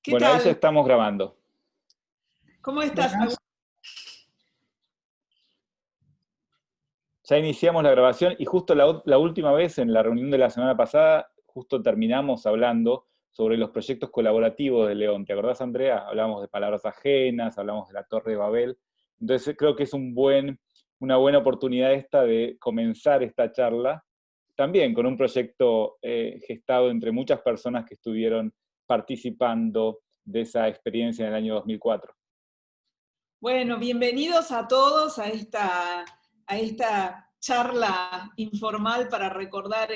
¿Qué Bueno, ahí ya tal? estamos grabando. ¿Cómo estás, Buenas. Agustín? Ya iniciamos la grabación y justo la última vez, en la reunión de la semana pasada, justo terminamos hablando sobre los proyectos colaborativos de León. ¿Te acordás, Andrea? Hablamos de palabras ajenas, hablamos de la Torre de Babel. Entonces creo que es una buena oportunidad esta de comenzar esta charla, también con un proyecto gestado entre muchas personas que estuvieron participando de esa experiencia en el año 2004. Bueno, bienvenidos a todos a esta charla informal para recordar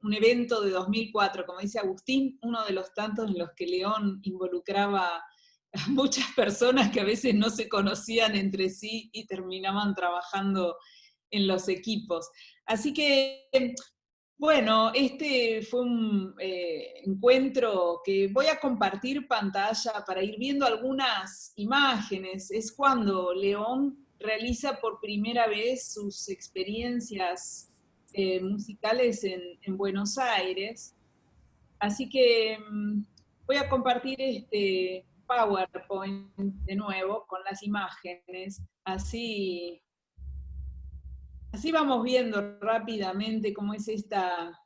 un evento de 2004. Como dice Agustín, uno de los tantos en los que León involucraba a muchas personas que a veces no se conocían entre sí y terminaban trabajando en los equipos. Así que, bueno, este fue un encuentro que voy a compartir pantalla para ir viendo algunas imágenes. Es cuando León realiza por primera vez sus experiencias musicales en Buenos Aires. Así que voy a compartir este PowerPoint de nuevo con las imágenes. Así vamos viendo rápidamente cómo es esta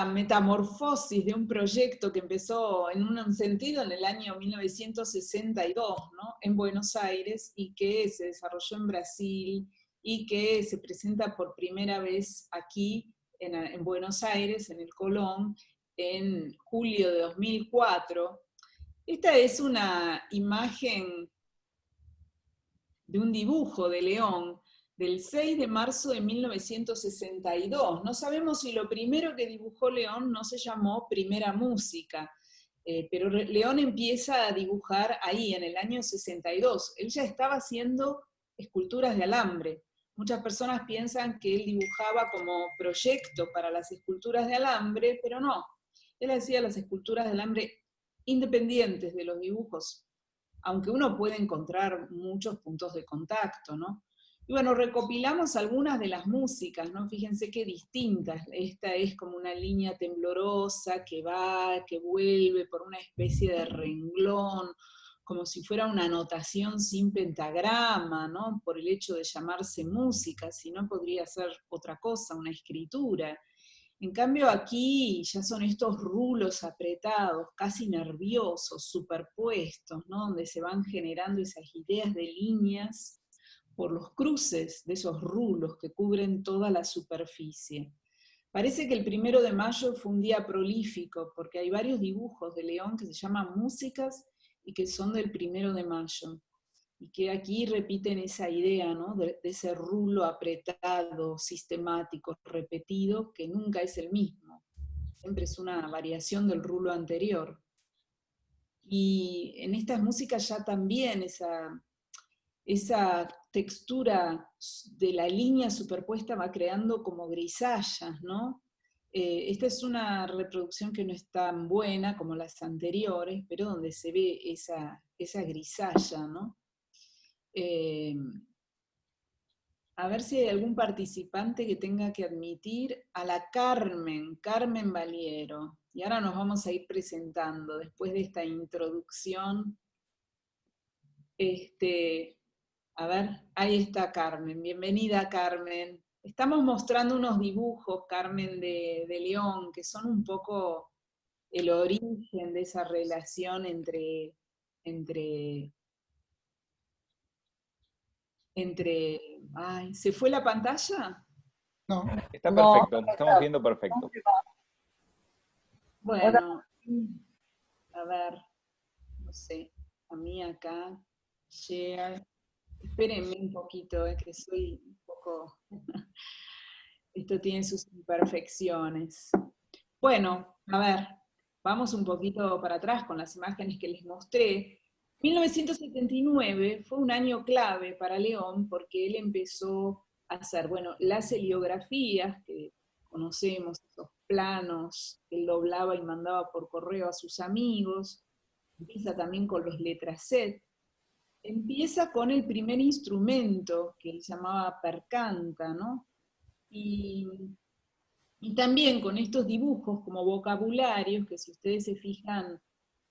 metamorfosis de un proyecto que empezó en un sentido en el año 1962, ¿no? En Buenos Aires, y que se desarrolló en Brasil, y que se presenta por primera vez aquí en Buenos Aires, en el Colón, en julio de 2004. Esta es una imagen de un dibujo de León, del 6 de marzo de 1962. No sabemos si lo primero que dibujó León no se llamó Primera Música, pero León empieza a dibujar ahí, en el año 62. Él ya estaba haciendo esculturas de alambre. Muchas personas piensan que él dibujaba como proyecto para las esculturas de alambre, pero no. Él hacía las esculturas de alambre independientes de los dibujos, aunque uno puede encontrar muchos puntos de contacto, ¿no? Y bueno, recopilamos algunas de las músicas, ¿no? Fíjense qué distintas. Esta es como una línea temblorosa que va, que vuelve por una especie de renglón, como si fuera una notación sin pentagrama, ¿no? Por el hecho de llamarse música, si no podría ser otra cosa, una escritura. En cambio aquí ya son estos rulos apretados, casi nerviosos, superpuestos, ¿no? Donde se van generando esas ideas de líneas por los cruces de esos rulos que cubren toda la superficie. Parece que el 1 de mayo fue un día prolífico, porque hay varios dibujos de León que se llaman músicas y que son del 1 de mayo. Y que aquí repiten esa idea, ¿no? de ese rulo apretado, sistemático, repetido, que nunca es el mismo. Siempre es una variación del rulo anterior. Y en estas músicas ya también esa textura de la línea superpuesta va creando como grisallas, ¿no? Esta es una reproducción que no es tan buena como las anteriores, pero donde se ve esa grisalla, ¿no? A ver si hay algún participante que tenga que admitir a la Carmen Valiero. Y ahora nos vamos a ir presentando después de esta introducción. A ver, ahí está Carmen. Bienvenida, Carmen. Estamos mostrando unos dibujos, Carmen, de León, que son un poco el origen de esa relación entre ay, ¿se fue la pantalla? No. Está No, perfecto, estamos viendo perfecto. Bueno, a ver, no sé, a mí acá, share, espérenme un poquito, que soy un poco, esto tiene sus imperfecciones. Bueno, a ver, vamos un poquito para atrás con las imágenes que les mostré. 1979 fue un año clave para León porque él empezó a hacer, bueno, las heliografías que conocemos, esos planos que él doblaba y mandaba por correo a sus amigos, empieza también con los letraset, empieza con el primer instrumento que él llamaba percanta, ¿no? Y también con estos dibujos como vocabularios, que si ustedes se fijan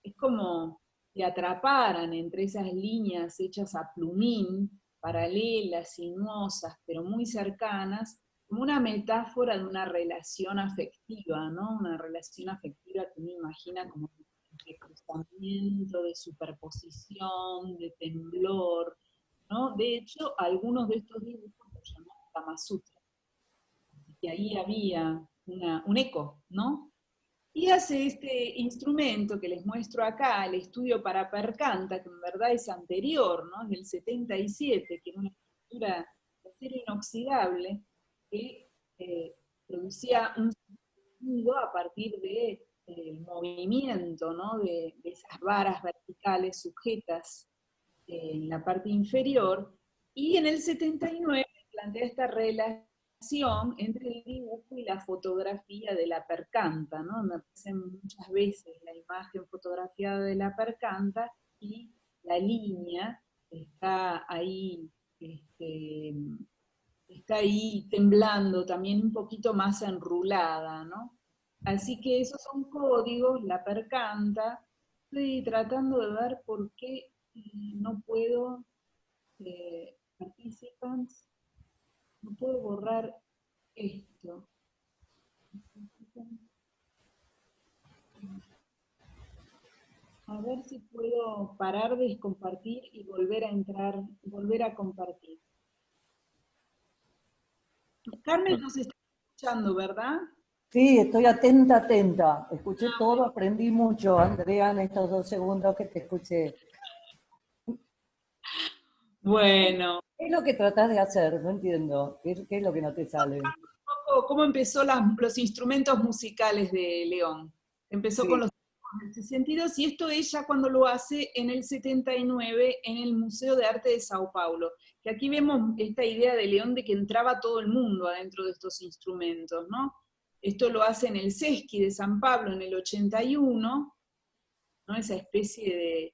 es como que atraparan entre esas líneas hechas a plumín, paralelas, sinuosas, pero muy cercanas, como una metáfora de una relación afectiva, ¿no? Una relación afectiva que uno imagina como de cruzamiento, de superposición, de temblor, ¿no? De hecho, algunos de estos dibujos los llamamos Kama Sutra, y ahí había un eco, ¿no? Y hace este instrumento que les muestro acá, el estudio para percanta, que en verdad es anterior, ¿no? Es del 77, que era una estructura de acero inoxidable que producía un sonido a partir del movimiento, ¿no? De esas varas verticales sujetas en la parte inferior, y en el 79 plantea esta relación entre el dibujo y la fotografía de la percanta, ¿no? Me aparecen muchas veces la imagen fotografiada de la percanta y la línea está ahí, este, está ahí temblando, también un poquito más enrulada, ¿no? Así que esos son códigos, la percanta. Estoy tratando de ver por qué no puedo, participants, no puedo borrar esto. A ver si puedo parar de compartir y volver a entrar, volver a compartir. Carmen nos está escuchando, ¿verdad? Sí, estoy atenta, atenta. Escuché todo, aprendí mucho, Andrea, en estos 2 segundos que te escuché. Bueno, ¿Qué es lo que tratás de hacer? No entiendo. ¿Qué es lo que no te sale? cómo empezó los instrumentos musicales de León. Empezó con Sí. los 62, y esto ella cuando lo hace en el 79 en el Museo de Arte de Sao Paulo. Que aquí vemos esta idea de León de que entraba todo el mundo adentro de estos instrumentos, ¿no? Esto lo hace en el Sesqui de San Pablo en el 81, ¿no? Esa especie de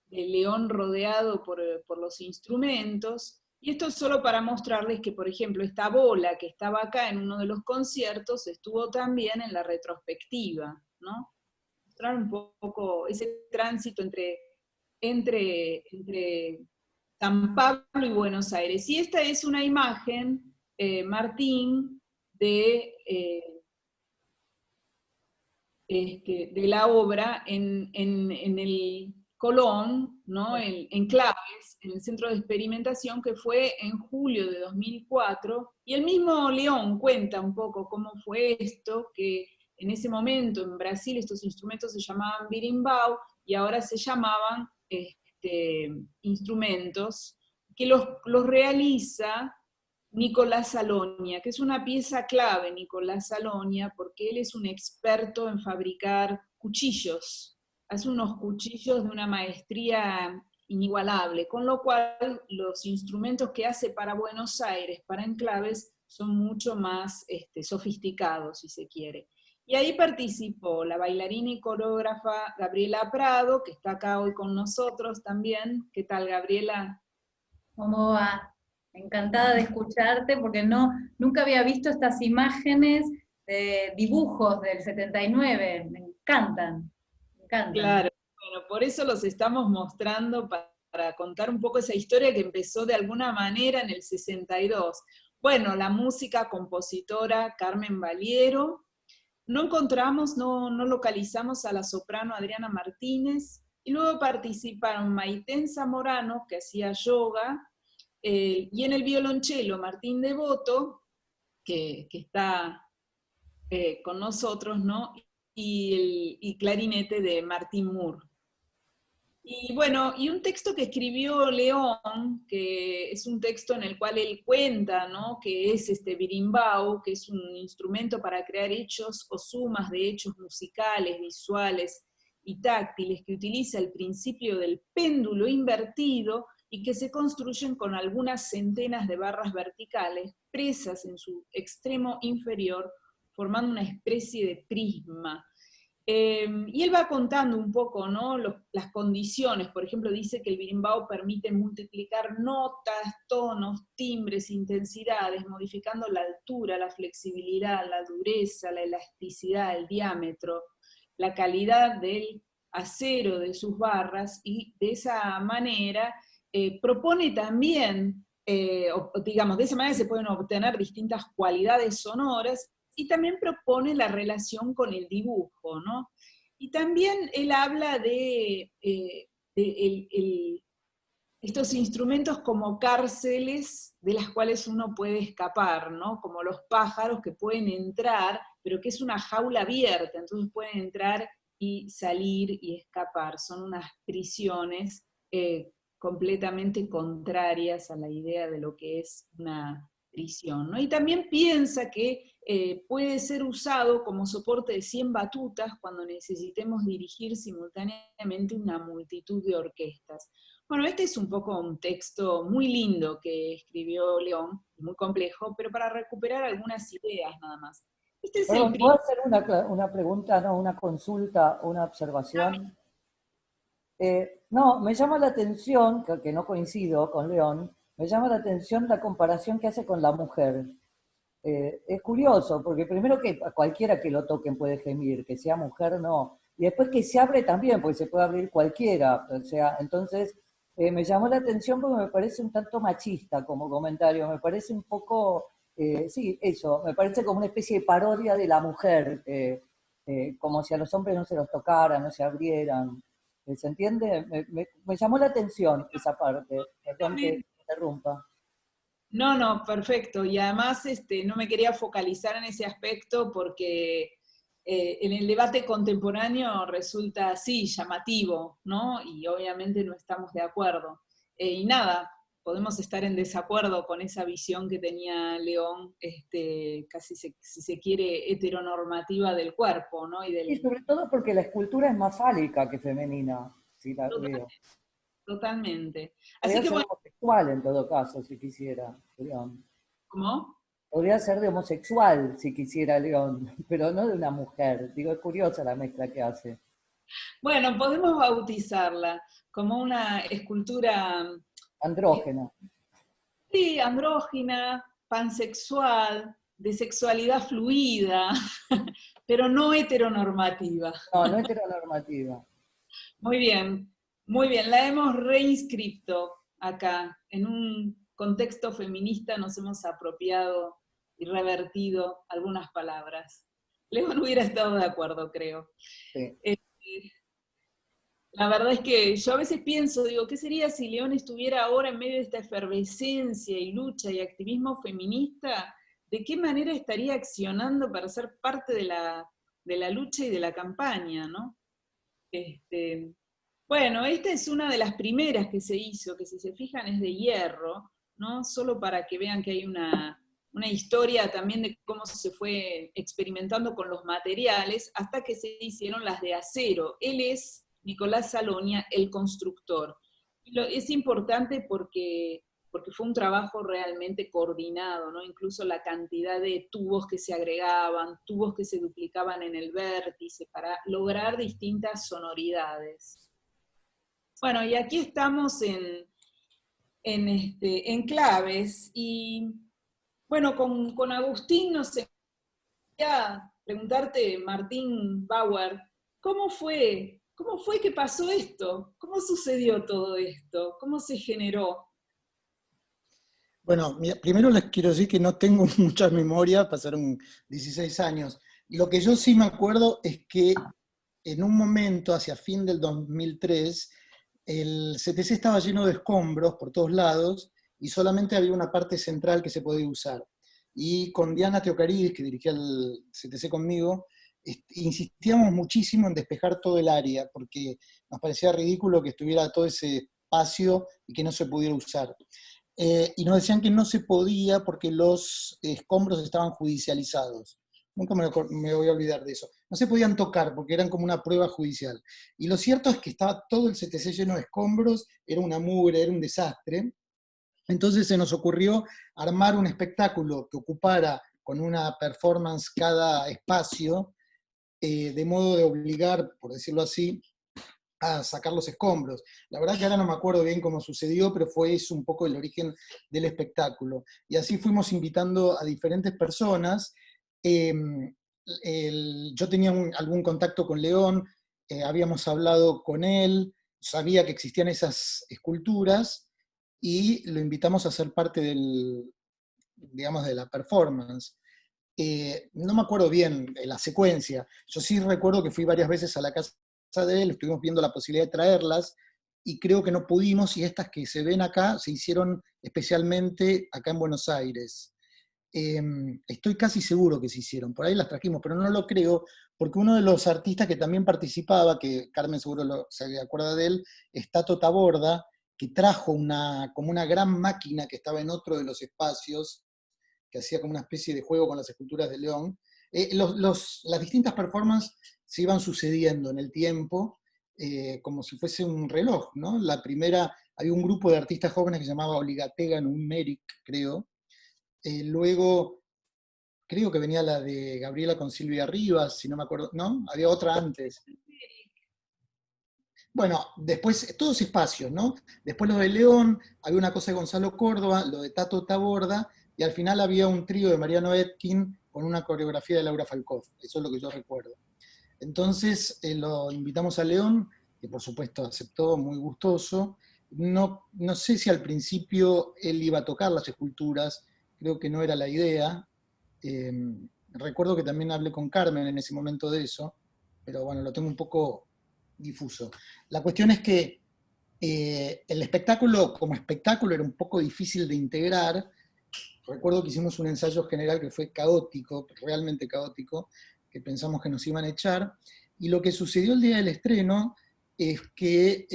león rodeado por los instrumentos. Y esto es solo para mostrarles que, por ejemplo, esta bola que estaba acá en uno de los conciertos estuvo también en la retrospectiva, ¿no? Mostrar un poco ese tránsito entre San Pablo y Buenos Aires. Y esta es una imagen, Martín, de la obra en el Colón, ¿no? En Claves, en el centro de experimentación, que fue en julio de 2004, y el mismo León cuenta un poco cómo fue esto, que en ese momento en Brasil estos instrumentos se llamaban berimbau, y ahora se llamaban instrumentos, que los realiza Nicolás Salonia, que es una pieza clave, Nicolás Salonia, porque él es un experto en fabricar cuchillos. Hace unos cuchillos de una maestría inigualable, con lo cual los instrumentos que hace para Buenos Aires, para enclaves, son mucho más sofisticados, si se quiere. Y ahí participó la bailarina y coreógrafa Gabriela Prado, que está acá hoy con nosotros también. ¿Qué tal, Gabriela? ¿Cómo va? Encantada de escucharte porque nunca había visto estas imágenes de dibujos del 79, me encantan, me encantan. Claro, bueno, por eso los estamos mostrando para contar un poco esa historia que empezó de alguna manera en el 62. Bueno, la música, compositora Carmen Valiero. No encontramos, no localizamos a la soprano Adriana Martínez, y luego participaron Maitén Zamorano, que hacía yoga, y en el violonchelo Martín Devoto, que está con nosotros, ¿no? Y clarinete de Martín Moore. Y bueno, y un texto que escribió León, que es un texto en el cual él cuenta, ¿no? Que es este berimbau, que es un instrumento para crear hechos o sumas de hechos musicales, visuales y táctiles, que utiliza el principio del péndulo invertido y que se construyen con algunas centenas de barras verticales presas en su extremo inferior, formando una especie de prisma. Y él va contando un poco, ¿no? Las condiciones. Por ejemplo, dice que el berimbau permite multiplicar notas, tonos, timbres, intensidades, modificando la altura, la flexibilidad, la dureza, la elasticidad, el diámetro, la calidad del acero de sus barras, y de esa manera propone también, digamos, de esa manera se pueden obtener distintas cualidades sonoras, y también propone la relación con el dibujo, ¿no? Y también él habla de estos instrumentos como cárceles de las cuales uno puede escapar, ¿no? Como los pájaros que pueden entrar, pero que es una jaula abierta, entonces pueden entrar y salir y escapar. Son unas prisiones completamente contrarias a la idea de lo que es una prisión, ¿no? Y también piensa que puede ser usado como soporte de 100 batutas cuando necesitemos dirigir simultáneamente una multitud de orquestas. Bueno, este es un poco un texto muy lindo que escribió León, muy complejo, pero para recuperar algunas ideas nada más. Este es el Perdón, ¿puedo hacer una pregunta, no, una consulta, una observación? No, me llama la atención, que no coincido con León, me llama la atención la comparación que hace con la mujer. Es curioso, porque primero que a cualquiera que lo toquen puede gemir, que sea mujer no. Y después que se abre también, porque se puede abrir cualquiera. O sea, entonces me llamó la atención porque me parece un tanto machista como comentario, me parece un poco, sí, eso, me parece como una especie de parodia de la mujer, como si a los hombres no se los tocaran, no se abrieran. ¿Se entiende? Me llamó la atención esa parte, perdón que interrumpa. No, no, perfecto. Y además no me quería focalizar en ese aspecto porque en el debate contemporáneo resulta así, llamativo, ¿no? Y obviamente no estamos de acuerdo. Y nada, podemos estar en desacuerdo con esa visión que tenía León, casi si se quiere, heteronormativa del cuerpo, ¿no? Y sobre todo porque la escultura es más fálica que femenina, si la veo. Totalmente. Así Podría que ser bueno, homosexual en todo caso, si quisiera, León. ¿cómo? Podría ser de homosexual, si quisiera, León, pero no de una mujer. Digo, es curiosa la mezcla que hace. Bueno, podemos bautizarla como una escultura, Andrógena. sí, andrógina, pansexual, de sexualidad fluida, pero no heteronormativa. No, no heteronormativa. Muy bien, la hemos reinscripto acá. En un contexto feminista nos hemos apropiado y revertido algunas palabras. León hubiera estado de acuerdo, creo. Sí. La verdad es que yo a veces pienso, digo, ¿qué sería si León estuviera ahora en medio de esta efervescencia y lucha y activismo feminista? ¿De qué manera estaría accionando para ser parte de la lucha y de la campaña, ¿no? Bueno, esta es una de las primeras que se hizo, que si se fijan es de hierro, ¿no? Solo para que vean que hay una historia también de cómo se fue experimentando con los materiales, hasta que se hicieron las de acero. Él es Nicolás Salonia, el constructor. Es importante porque fue un trabajo realmente coordinado, ¿no? Incluso la cantidad de tubos que se agregaban, tubos que se duplicaban en el vértice, para lograr distintas sonoridades. Bueno, y aquí estamos en claves, y bueno, con Agustín nos quería preguntarte, Martín Bauer, ¿cómo fue que pasó esto? ¿Cómo sucedió todo esto? ¿Cómo se generó? Bueno, mira, primero les quiero decir que no tengo mucha memoria, pasaron 16 años. Lo que yo sí me acuerdo es que en un momento, hacia fin del 2003, el CTC estaba lleno de escombros por todos lados y solamente había una parte central que se podía usar. Y con Diana Teocaridis, que dirigía el CTC conmigo, insistíamos muchísimo en despejar todo el área, porque nos parecía ridículo que estuviera todo ese espacio y que no se pudiera usar. Y nos decían que no se podía porque los escombros estaban judicializados. Nunca me voy a olvidar de eso. No se podían tocar porque eran como una prueba judicial. Y lo cierto es que estaba todo el CTC lleno de escombros, era una mugre, era un desastre. Entonces se nos ocurrió armar un espectáculo que ocupara con una performance cada espacio, de modo de obligar, por decirlo así, a sacar los escombros. La verdad que ahora no me acuerdo bien cómo sucedió, pero fue eso un poco el origen del espectáculo. Y así fuimos invitando a diferentes personas. Yo tenía algún contacto con León, habíamos hablado con él, sabía que existían esas esculturas, y lo invitamos a ser parte digamos, de la performance. No me acuerdo bien de la secuencia, yo sí recuerdo que fui varias veces a la casa de él, estuvimos viendo la posibilidad de traerlas, y creo que no pudimos, y estas que se ven acá se hicieron especialmente acá en Buenos Aires. Estoy casi seguro que se hicieron, por ahí las trajimos, pero no lo creo, porque uno de los artistas que también participaba, que Carmen seguro se acuerda de él, es Tato Taborda, que trajo como una gran máquina que estaba en otro de los espacios, que hacía como una especie de juego con las esculturas de León. Las distintas performances se iban sucediendo en el tiempo, como si fuese un reloj, ¿no? La primera, había un grupo de artistas jóvenes que se llamaba Oligatega Numeric, creo. Luego, creo que venía la de Gabriela con Silvia Rivas, si no me acuerdo, ¿no? Había otra antes. Bueno, después, todos espacios, ¿no? Después lo de León, había una cosa de Gonzalo Córdoba, lo de Tato Taborda, y al final había un trío de Mariano Etkin con una coreografía de Laura Falkov. Eso es lo que yo recuerdo. Entonces lo invitamos a León, que por supuesto aceptó, muy gustoso. No sé si al principio él iba a tocar las esculturas, creo que no era la idea. Recuerdo que también hablé con Carmen en ese momento de eso, pero bueno, lo tengo un poco difuso. La cuestión es que el espectáculo, como espectáculo, era un poco difícil de integrar. Recuerdo que hicimos un ensayo general que fue caótico, realmente caótico, que pensamos que nos iban a echar, y lo que sucedió el día del estreno es que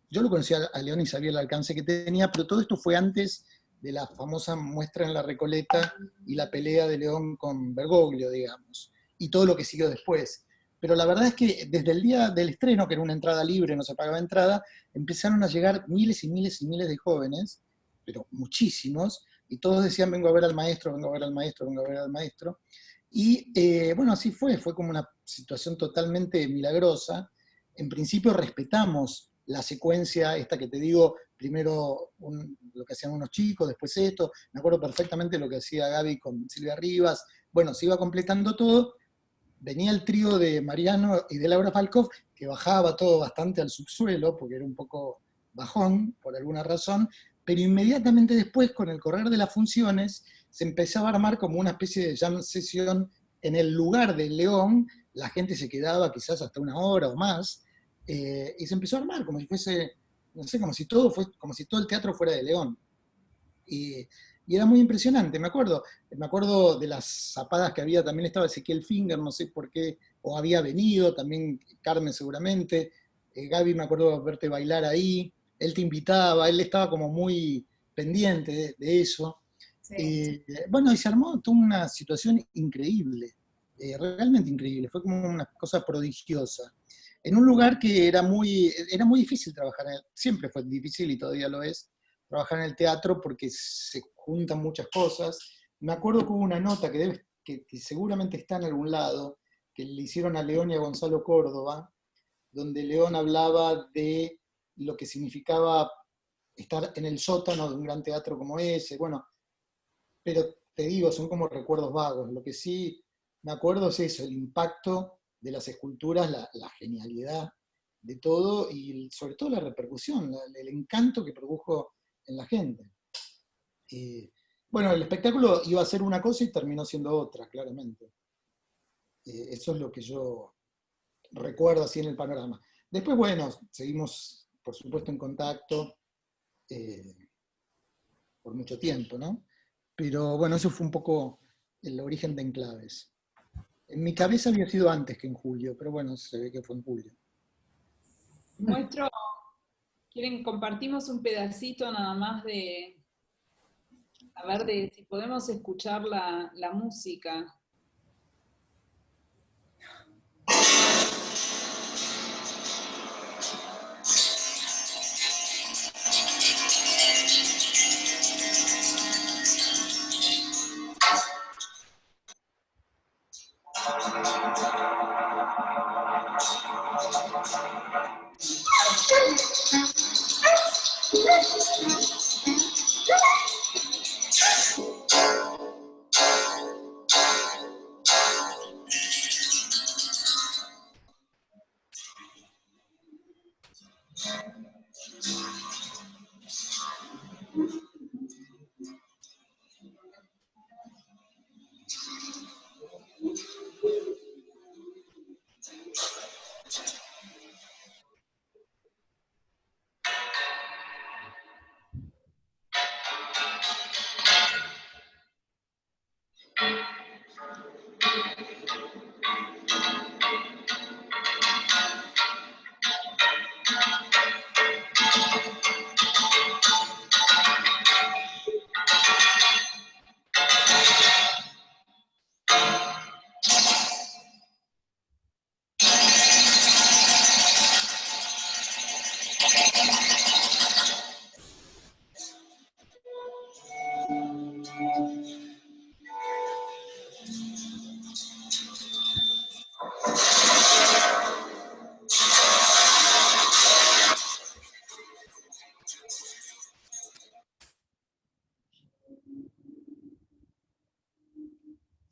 yo lo conocía a León y sabía el alcance que tenía, pero todo esto fue antes de la famosa muestra en la Recoleta y la pelea de León con Bergoglio, digamos, y todo lo que siguió después. Pero la verdad es que desde el día del estreno, que era una entrada libre, no se pagaba entrada, empezaron a llegar miles y miles y miles de jóvenes, pero muchísimos, y todos decían, vengo a ver al maestro, vengo a ver al maestro, vengo a ver al maestro. Y bueno, así fue como una situación totalmente milagrosa. En principio respetamos la secuencia, esta que te digo, primero lo que hacían unos chicos, después esto, me acuerdo perfectamente lo que hacía Gaby con Silvia Rivas, bueno, se iba completando todo, venía el trío de Mariano y de Laura Falkov, que bajaba todo bastante al subsuelo, porque era un poco bajón, por alguna razón, pero inmediatamente después, con el correr de las funciones, se empezaba a armar como una especie de jam session en el lugar del León, la gente se quedaba quizás hasta una hora o más, y se empezó a armar como si fuese, no sé, como si todo el teatro fuera de León. Y era muy impresionante, me acuerdo de las zapadas que había, también estaba Ezequiel Finger, no sé por qué, o había venido, también Carmen seguramente, Gaby me acuerdo de verte bailar ahí, él te invitaba, él estaba como muy pendiente de eso. Sí. Bueno, y se armó toda una situación increíble, realmente increíble, fue como una cosa prodigiosa. En un lugar que era muy difícil trabajar, siempre fue difícil y todavía lo es, trabajar en el teatro porque se juntan muchas cosas. Me acuerdo que hubo una nota que seguramente está en algún lado, que le hicieron a León y a Gonzalo Córdoba, donde León hablaba de lo que significaba estar en el sótano de un gran teatro como ese, bueno, pero te digo, son como recuerdos vagos. Lo que sí me acuerdo es eso, el impacto de las esculturas, la genialidad de todo y sobre todo la repercusión, el encanto que produjo en la gente. Bueno, el espectáculo iba a ser una cosa y terminó siendo otra, claramente. Eso es lo que yo recuerdo así en el panorama. Después, bueno, seguimos, por supuesto, en contacto por mucho tiempo, ¿no? Pero bueno, eso fue un poco el origen de Enclaves. En mi cabeza había sido antes que en julio, pero bueno, se ve que fue en julio. Compartimos un pedacito nada más a ver de si podemos escuchar la música.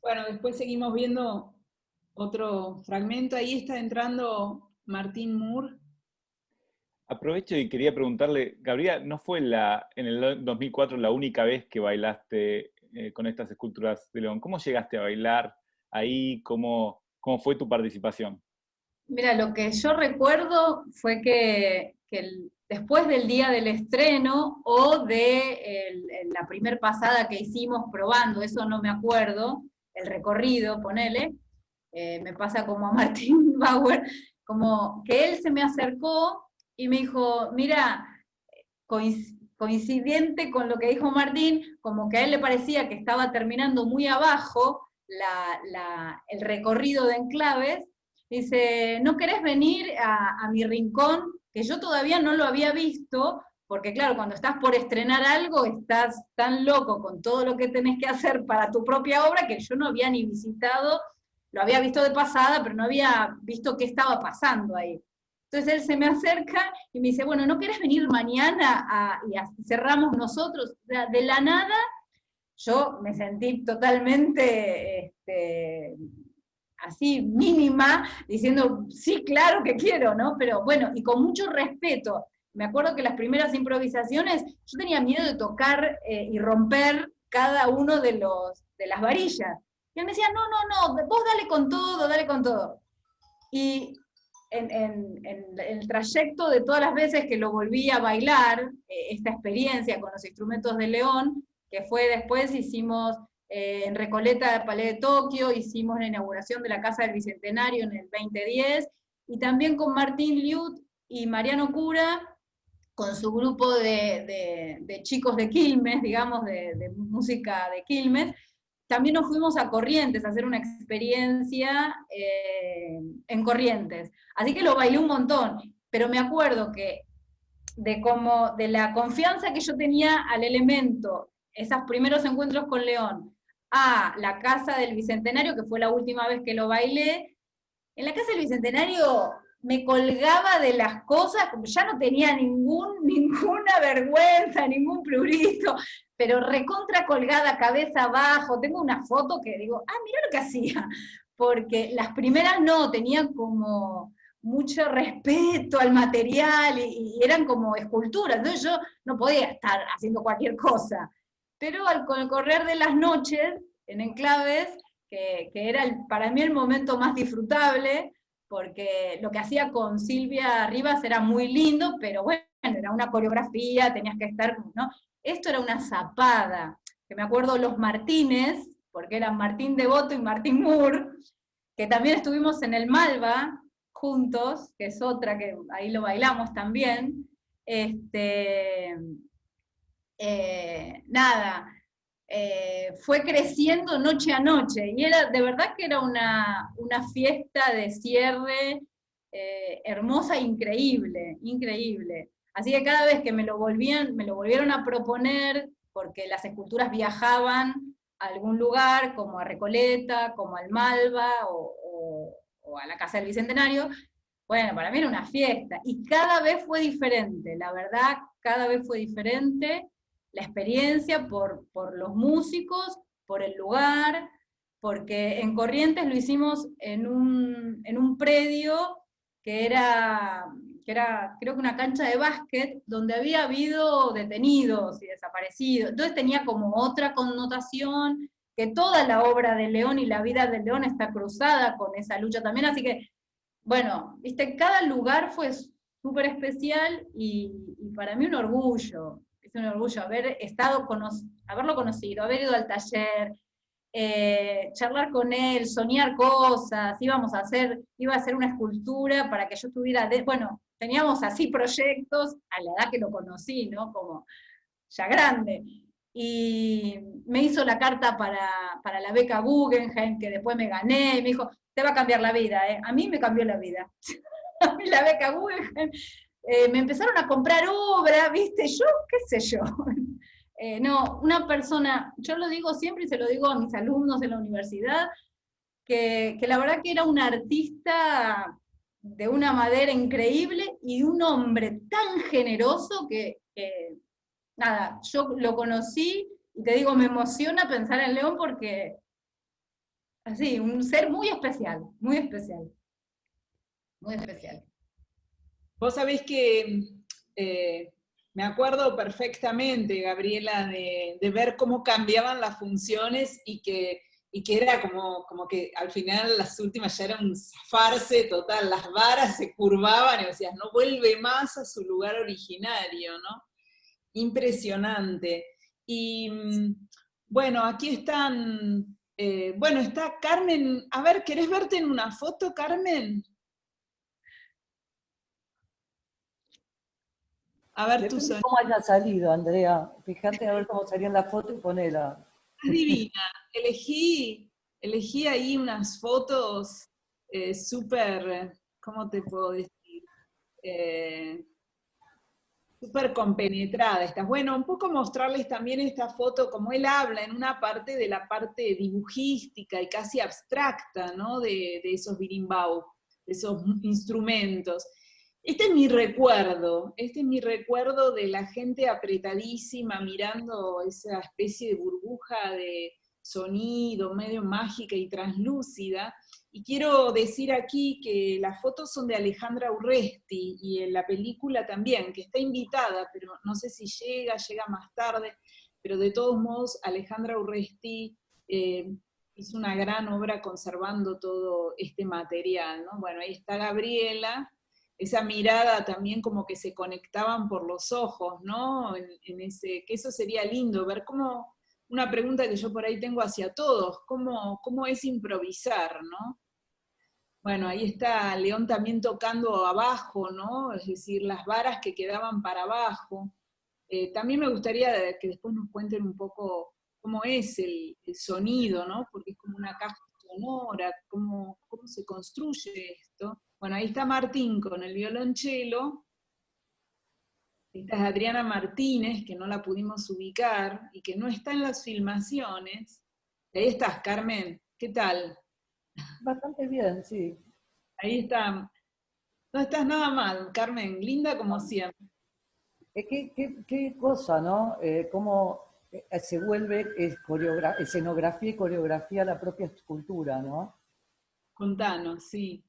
Bueno, después seguimos viendo otro fragmento. Ahí está entrando Martín Moore. Aprovecho y quería preguntarle, Gabriela, ¿no fue en el 2004 la única vez que bailaste con estas esculturas de León? ¿Cómo llegaste a bailar ahí? ¿Cómo fue tu participación? Mira, lo que yo recuerdo fue que después del día del estreno o de la primer pasada que hicimos probando, eso no me acuerdo, el recorrido, ponele, me pasa como a Martín Bauer, como que él se me acercó y me dijo, mira, coincidente con lo que dijo Martín, como que a él le parecía que estaba terminando muy abajo el recorrido de enclaves, dice, ¿no querés venir a mi rincón? Que yo todavía no lo había visto, porque claro, cuando estás por estrenar algo, estás tan loco con todo lo que tenés que hacer para tu propia obra, que yo no había ni visitado, lo había visto de pasada, pero no había visto qué estaba pasando ahí. Entonces él se me acerca y me dice, bueno, ¿no querés venir mañana y cerramos nosotros? O sea, de la nada, yo me sentí totalmente así mínima, diciendo, sí, claro que quiero, ¿no? Pero bueno, y con mucho respeto. Me acuerdo que las primeras improvisaciones, yo tenía miedo de tocar y romper cada uno de las varillas. Y él me decía, no, vos dale con todo, dale con todo. Y en el trayecto de todas las veces que lo volví a bailar, esta experiencia con los instrumentos de León, que fue después, hicimos en Recoleta del Palais de Tokio, hicimos la inauguración de la Casa del Bicentenario en el 2010, y también con Martín Liut y Mariano Cura, con su grupo de chicos de Quilmes, digamos, de música de Quilmes, también nos fuimos a Corrientes a hacer una experiencia en Corrientes. Así que lo bailé un montón, pero me acuerdo que de la confianza que yo tenía al elemento, esos primeros encuentros con León, a la Casa del Bicentenario, que fue la última vez que lo bailé, en la Casa del Bicentenario me colgaba de las cosas, como ya no tenía ninguna vergüenza, ningún prurito, pero recontra colgada, cabeza abajo. Tengo una foto que digo, mira lo que hacía, porque las primeras no, tenían como mucho respeto al material y eran como esculturas, entonces yo no podía estar haciendo cualquier cosa. Pero con el correr de las noches, en enclaves, que era para mí el momento más disfrutable, porque lo que hacía con Silvia Rivas era muy lindo, pero bueno, era una coreografía, tenías que estar, ¿no? Esto era una zapada, que me acuerdo los Martínez, porque eran Martín Devoto y Martín Moore, que también estuvimos en el Malva juntos, que es otra que ahí lo bailamos también. Fue creciendo noche a noche, y era, de verdad que era una fiesta de cierre hermosa, increíble, increíble. Así que cada vez que me lo volvieron a proponer, porque las esculturas viajaban a algún lugar, como a Recoleta, como al Malva, o a la Casa del Bicentenario, bueno, para mí era una fiesta, y cada vez fue diferente, la verdad, cada vez fue diferente, la experiencia por los músicos, por el lugar, porque en Corrientes lo hicimos en un predio que era que era creo que una cancha de básquet, donde había habido detenidos y desaparecidos. Entonces tenía como otra connotación, que toda la obra de León y la vida de León está cruzada con esa lucha también, así que, bueno, viste, cada lugar fue súper especial y para mí un orgullo, es un orgullo haberlo conocido, haber ido al taller, charlar con él, soñar cosas, iba a hacer una escultura para que yo estuviera, bueno, teníamos así proyectos a la edad que lo conocí, ¿no? Como ya grande. Y me hizo la carta para la beca Guggenheim, que después me gané, y me dijo, te va a cambiar la vida, ¿eh? A mí me cambió la vida. A mí la beca Guggenheim, me empezaron a comprar obra, ¿viste? Yo, qué sé yo. No, una persona, yo lo digo siempre y se lo digo a mis alumnos en la universidad, que la verdad que era un artista de una madera increíble y un hombre tan generoso que nada, yo lo conocí y te digo, me emociona pensar en León porque, así, un ser muy especial, muy especial, muy especial. Vos sabés que me acuerdo perfectamente, Gabriela, de ver cómo cambiaban las funciones y que era como que al final las últimas ya era un zafarse total, las varas se curvaban y decías, no vuelve más a su lugar originario, ¿no? Impresionante. Y bueno, aquí están, bueno, está Carmen, a ver, ¿querés verte en una foto, Carmen? A ver tu Depende sonido. cómo haya salido, Andrea. Fíjate a ver cómo salió en la foto y ponela. Divina. Elegí ahí unas fotos súper, ¿cómo te puedo decir? Súper compenetrada estas. Bueno, un poco mostrarles también esta foto, como él habla en una parte de la parte dibujística y casi abstracta, ¿no? De esos birimbau, de esos instrumentos. Este es mi recuerdo de la gente apretadísima mirando esa especie de burbuja de sonido, medio mágica y translúcida. Y quiero decir aquí que las fotos son de Alejandra Urresti y en la película también, que está invitada, pero no sé si llega más tarde, pero de todos modos Alejandra Urresti hizo una gran obra conservando todo este material, ¿no? Bueno, ahí está Gabriela, esa mirada también como que se conectaban por los ojos, ¿no? Que eso sería lindo, ver cómo, una pregunta que yo por ahí tengo hacia todos, cómo es improvisar, ¿no? Bueno, ahí está León también tocando abajo, ¿no? Es decir, las varas que quedaban para abajo. También me gustaría que después nos cuenten un poco cómo es el sonido, ¿no? Porque es como una caja sonora, cómo se construye esto. Bueno, ahí está Martín con el violonchelo. Esta es Adriana Martínez, que no la pudimos ubicar y que no está en las filmaciones. Ahí estás, Carmen. ¿Qué tal? Bastante bien, sí. Ahí está. No estás nada mal, Carmen. Linda como siempre. ¿Qué cosa, ¿no? Cómo se vuelve escenografía y coreografía la propia escultura, ¿no? Contanos, sí.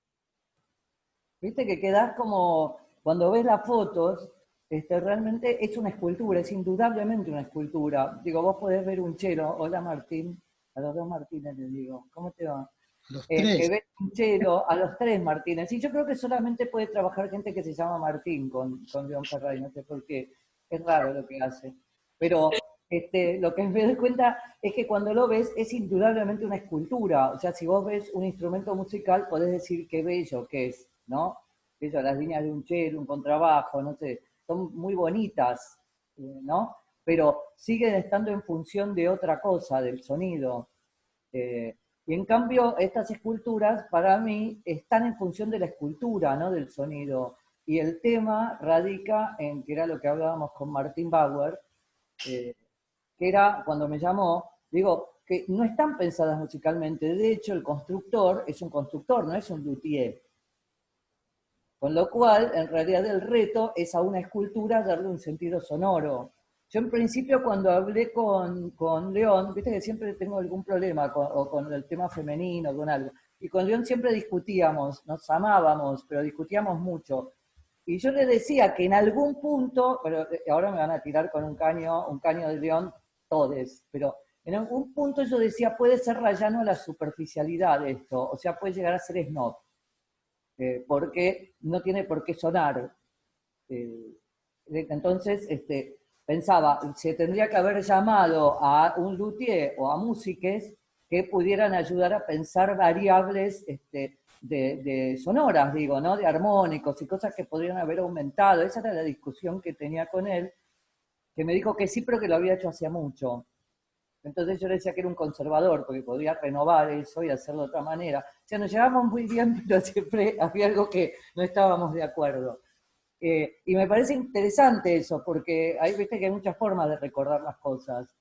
Viste que quedás como, cuando ves las fotos, realmente es una escultura, es indudablemente una escultura. Digo, vos podés ver un chelo, hola Martín, a los dos Martínez les digo, ¿cómo te va? Los tres. Que ves un chelo, a los tres Martínez, y yo creo que solamente puede trabajar gente que se llama Martín con León Ferrari, no sé por qué, es raro lo que hace. Pero lo que me doy cuenta es que cuando lo ves es indudablemente una escultura, o sea, si vos ves un instrumento musical podés decir qué bello que es, ¿no? Eso, las líneas de un cello, un contrabajo, no sé, son muy bonitas, ¿no? Pero siguen estando en función de otra cosa, del sonido. Y en cambio, estas esculturas, para mí, están en función de la escultura, no del sonido. Y el tema radica en, que era lo que hablábamos con Martín Bauer, que era, cuando me llamó, digo, que no están pensadas musicalmente. De hecho, el constructor es un constructor, no es un luthier. Con lo cual, en realidad, el reto es a una escultura darle un sentido sonoro. Yo, en principio, cuando hablé con León, viste que siempre tengo algún problema con el tema femenino, con algo. Y con León siempre discutíamos, nos amábamos, pero discutíamos mucho. Y yo le decía que en algún punto, pero ahora me van a tirar con un caño de León, todes, pero en algún punto yo decía, puede ser rayano a la superficialidad esto, o sea, puede llegar a ser snob, porque no tiene por qué sonar. Entonces, pensaba, se tendría que haber llamado a un luthier o a músiques que pudieran ayudar a pensar variables de sonoras, digo, ¿no? De armónicos y cosas que podrían haber aumentado. Esa era la discusión que tenía con él, que me dijo que sí, pero que lo había hecho hacía mucho. Entonces yo le decía que era un conservador, porque podía renovar eso y hacerlo de otra manera. O sea, nos llevábamos muy bien, pero siempre había algo que no estábamos de acuerdo. Y me parece interesante eso, porque ahí viste que hay muchas formas de recordar las cosas.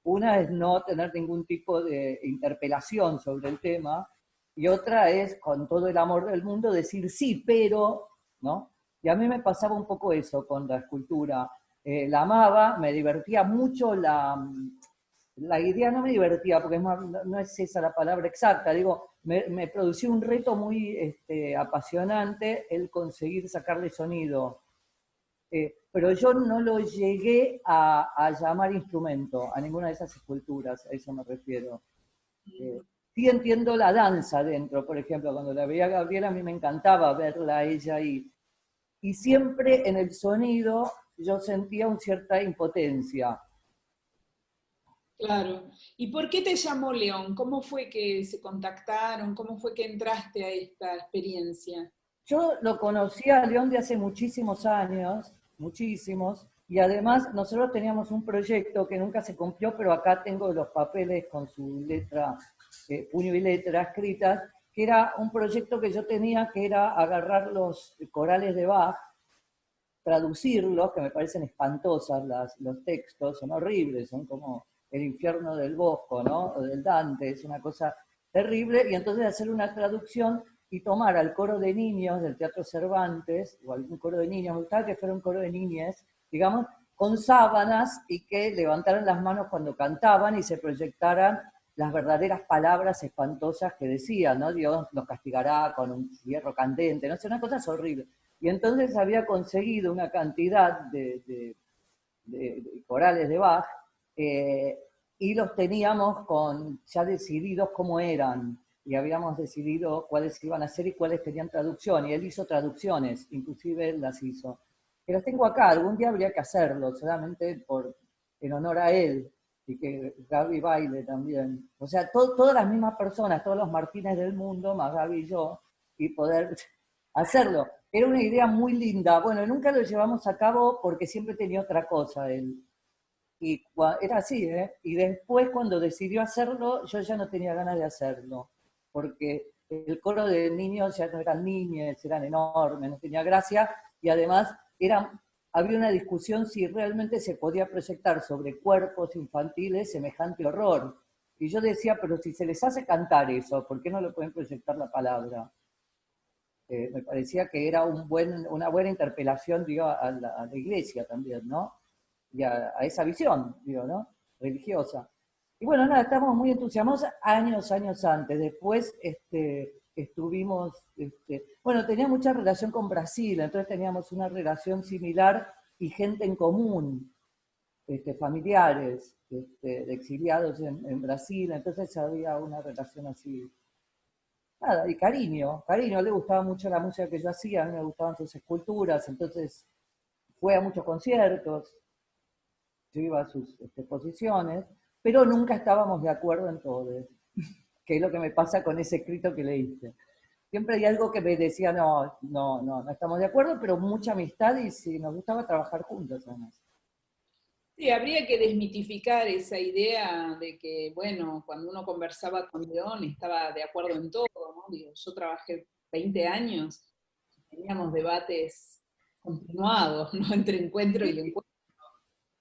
Una es no tener ningún tipo de interpelación sobre el tema, y otra es, con todo el amor del mundo, decir sí, pero, ¿no? Y a mí me pasaba un poco eso con la escultura. La amaba, me divertía mucho la idea, no me divertía, porque no es esa la palabra exacta, digo, me producía un reto muy apasionante el conseguir sacarle sonido. Pero yo no lo llegué a llamar instrumento, a ninguna de esas esculturas, a eso me refiero. Sí entiendo la danza dentro, por ejemplo, cuando la veía a Gabriela, a mí me encantaba verla a ella ahí. Y siempre en el sonido yo sentía una cierta impotencia. Claro. ¿Y por qué te llamó León? ¿Cómo fue que se contactaron? ¿Cómo fue que entraste a esta experiencia? Yo lo conocí a León de hace muchísimos años, muchísimos, y además nosotros teníamos un proyecto que nunca se cumplió, pero acá tengo los papeles con su letra, puño y letra escritas, que era un proyecto que yo tenía, que era agarrar los corales de Bach, traducirlos, que me parecen espantosas los textos, son horribles, son como el infierno del Bosco, ¿no? O del Dante, es una cosa terrible, y entonces hacer una traducción y tomar al coro de niños del Teatro Cervantes, o algún coro de niños, me gustaba que fuera un coro de niñas, digamos, con sábanas y que levantaran las manos cuando cantaban y se proyectaran las verdaderas palabras espantosas que decían, ¿no? Dios los castigará con un hierro candente, no sé, una cosa horrible. Y entonces había conseguido una cantidad de corales de Bach, y los teníamos ya decididos cómo eran, y habíamos decidido cuáles iban a ser y cuáles tenían traducción, y él hizo traducciones, inclusive él las hizo. Que las tengo acá, algún día habría que hacerlo, solamente en honor a él, y que Gaby baile también. O sea, todas las mismas personas, todos los Martínez del mundo, más Gaby y yo, y poder hacerlo. Era una idea muy linda. Bueno, nunca lo llevamos a cabo porque siempre tenía otra cosa él. Y era así, ¿eh? Y después cuando decidió hacerlo, yo ya no tenía ganas de hacerlo, porque el coro de niños ya no eran niñas, eran enormes, no tenía gracia, y además había una discusión si realmente se podía proyectar sobre cuerpos infantiles semejante horror. Y yo decía, pero si se les hace cantar eso, ¿por qué no le pueden proyectar la palabra? Me parecía que era una buena interpelación, digo, a la iglesia también, ¿no? Y a esa visión, digo, ¿no? Religiosa. Y bueno, nada, estamos muy entusiasmados años antes. Después estuvimos, bueno, tenía mucha relación con Brasil, entonces teníamos una relación similar y gente en común, familiares de exiliados en Brasil, entonces había una relación así. Nada, y cariño, le gustaba mucho la música que yo hacía, a mí me gustaban sus esculturas, entonces fue a muchos conciertos, yo iba a sus exposiciones, pero nunca estábamos de acuerdo en todo, que es lo que me pasa con ese escrito que leíste. Siempre hay algo que me decía, no estamos de acuerdo, pero mucha amistad y sí, nos gustaba trabajar juntos además. Sí, habría que desmitificar esa idea de que, bueno, cuando uno conversaba con León estaba de acuerdo en todo, ¿no? Digo, yo trabajé 20 años, teníamos debates continuados, ¿no? Entre encuentro y el encuentro.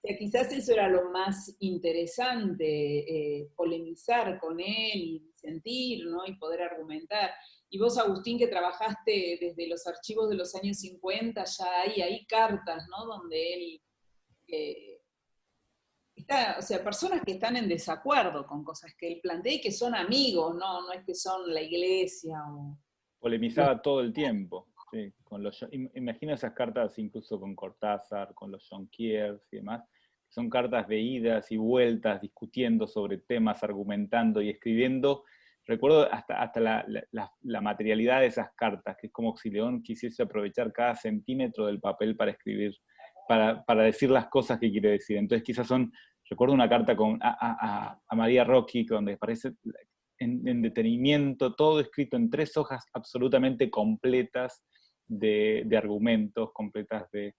O sea, quizás eso era lo más interesante, polemizar con él y sentir, ¿no? Y poder argumentar. Y vos, Agustín, que trabajaste desde los archivos de los años 50, ya hay cartas, ¿no? Donde él... o sea, personas que están en desacuerdo con cosas que él plantea y que son amigos, no es que son la iglesia. Polemizaba todo el tiempo. Sí, imagino esas cartas incluso con Cortázar, con los Jonquiers y demás, son cartas de idas y vueltas, discutiendo sobre temas, argumentando y escribiendo. Recuerdo hasta la materialidad de esas cartas, que es como si León quisiese aprovechar cada centímetro del papel para escribir, para decir las cosas que quiere decir. Entonces quizás recuerdo una carta a María Rocchi, donde parece en detenimiento, todo escrito en 3 hojas absolutamente completas de argumentos, completas de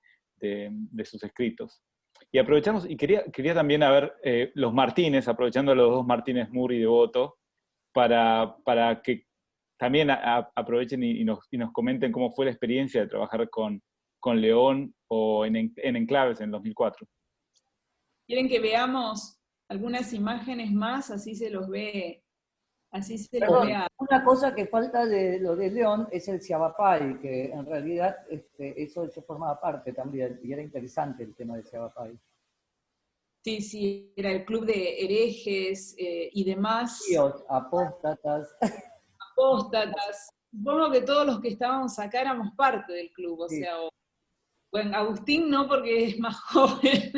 sus escritos. Y aprovechamos, y quería también los Martínez, aprovechando a los 2 Martínez Moore y Devoto, para que también aprovechen y nos comenten cómo fue la experiencia de trabajar con León o en Enclaves en 2004. ¿Quieren que veamos algunas imágenes más? Así se los ve. Así se los ve. Una cosa que falta de lo de León es el Siabapay, que en realidad eso formaba parte también, y era interesante el tema del Siabapay. Sí, era el club de herejes y demás. Tíos, apóstatas. Apóstatas. Supongo que todos los que estábamos acá éramos parte del club, Sí. Bueno, Agustín no, porque es más joven,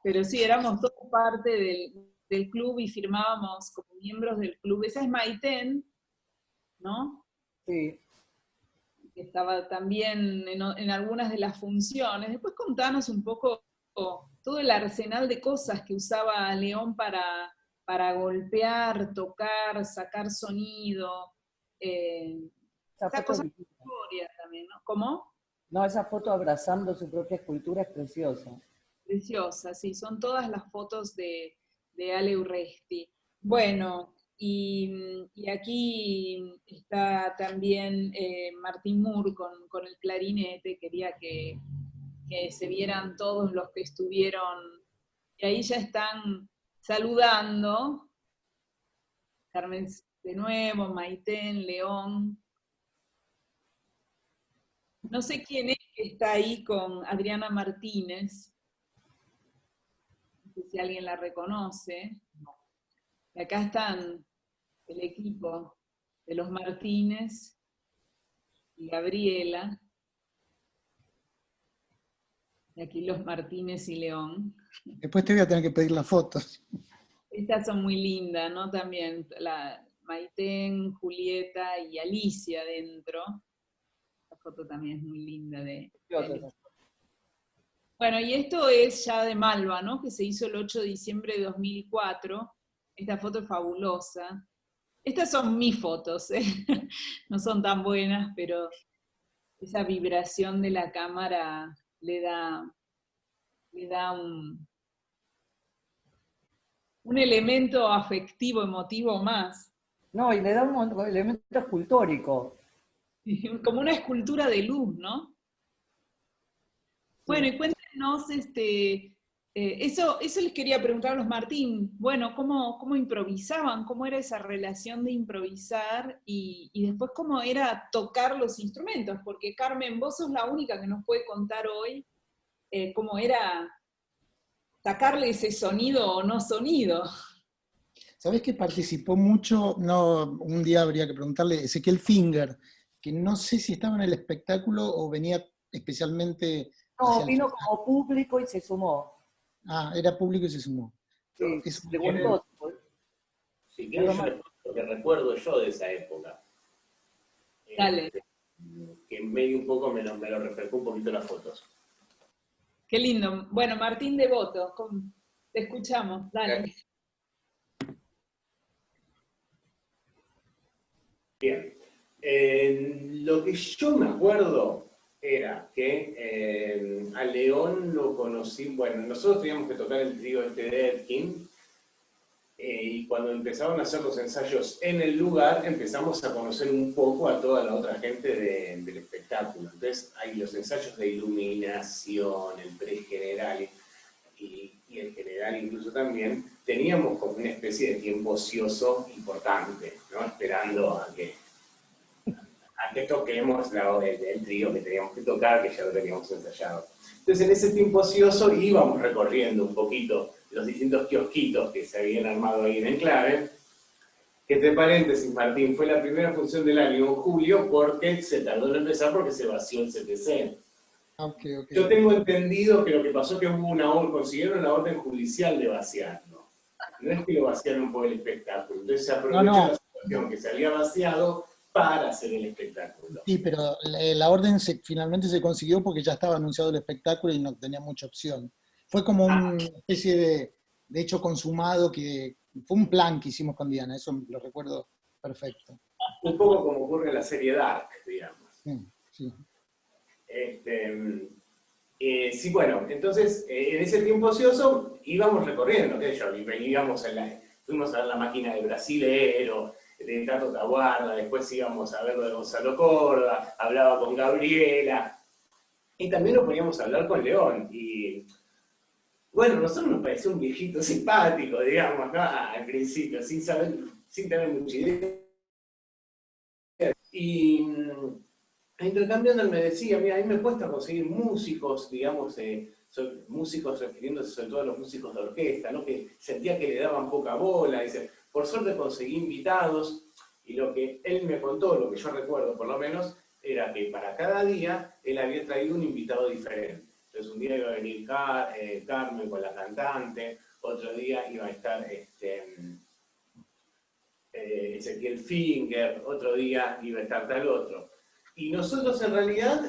pero sí, éramos todos parte del club y firmábamos como miembros del club. Esa es Maitén, ¿no? Sí. Que estaba también en algunas de las funciones. Después contanos un poco todo el arsenal de cosas que usaba León para golpear, tocar, sacar sonido. Esa cosa de historia también, ¿no? ¿Cómo? No, esa foto abrazando su propia escultura es preciosa. Preciosa, sí, son todas las fotos de Ale Urresti. Bueno, y aquí está también Martín Moore con el clarinete, quería que se vieran todos los que estuvieron, y ahí ya están saludando, Carmen de nuevo, Maitén, León. No sé quién es que está ahí con Adriana Martínez. No sé si alguien la reconoce. Y acá están el equipo de los Martínez y Gabriela. Y aquí los Martínez y León. Después te voy a tener que pedir las fotos. Estas son muy lindas, ¿no? También Maitén, Julieta y Alicia dentro. La foto también es muy linda de Bueno, y esto es ya de Malva, ¿no? Que se hizo el 8 de diciembre de 2004. Esta foto es fabulosa. Estas son mis fotos, ¿eh? No son tan buenas, pero esa vibración de la cámara le da un elemento afectivo, emotivo más. No, y le da un elemento escultórico. Como una escultura de luz, ¿no? Bueno, y cuéntenos, eso les quería preguntar a los Martín, bueno, ¿cómo improvisaban? ¿Cómo era esa relación de improvisar? Y después, ¿cómo era tocar los instrumentos? Porque Carmen, vos sos la única que nos puede contar hoy cómo era sacarle ese sonido o no sonido. ¿Sabés que participó mucho? No, un día habría que preguntarle, Ezequiel Finger, que no sé si estaba en el espectáculo o venía especialmente... No, vino como público y se sumó. Ah, era público y se sumó. Sí, Eso, preguntó. Si quieres, lo que recuerdo yo de esa época. Dale. Que medio un poco me lo refrescó un poquito las fotos. Qué lindo. Bueno, Martín Devoto, te escuchamos, dale. Bien. Lo que yo me acuerdo era que a León lo conocí, bueno, nosotros teníamos que tocar el trío de Edkin, y cuando empezaron a hacer los ensayos en el lugar, empezamos a conocer un poco a toda la otra gente del espectáculo. Entonces hay los ensayos de iluminación, el pre-general y el general incluso también. Teníamos como una especie de tiempo ocioso importante, ¿no? Esperando a que toquemos el trío que teníamos que tocar, que ya lo teníamos ensayado. Entonces, en ese tiempo ocioso íbamos recorriendo un poquito los distintos kiosquitos que se habían armado ahí en Enclave, Que entre paréntesis, Martín, fue la primera función del año en julio porque se tardó en empezar porque se vació el CTC. Okay, okay. Yo tengo entendido que lo que pasó es que hubo consiguieron una orden judicial de vaciarlo. No es que lo vaciaron por el espectáculo. Entonces se aprovechó la situación que se había vaciado para hacer el espectáculo. Sí, pero la orden finalmente se consiguió porque ya estaba anunciado el espectáculo y no tenía mucha opción. Fue como una especie de hecho consumado que fue un plan que hicimos con Diana, eso lo recuerdo perfecto. Un poco como ocurre en la serie Dark, digamos. Sí. Sí, bueno, entonces en ese tiempo ocioso íbamos recorriendo, fuimos a ver La Máquina de Brasilero, de Tato Tabuada, después íbamos a ver lo de Gonzalo Córdoba, hablaba con Gabriela, y también nos poníamos a hablar con León, y bueno, a nosotros nos pareció un viejito simpático, digamos, ¿no? Al principio, sin tener mucha idea. Y intercambiando él me decía, mira, a mí me cuesta conseguir músicos, digamos, músicos refiriéndose sobre todo a los músicos de orquesta, ¿no? Que sentía que le daban poca bola, dice, por suerte conseguí invitados, y lo que él me contó, lo que yo recuerdo por lo menos, era que para cada día él había traído un invitado diferente. Entonces un día iba a venir Carmen con la cantante, otro día iba a estar Ezequiel Finger, otro día iba a estar tal otro. Y nosotros en realidad,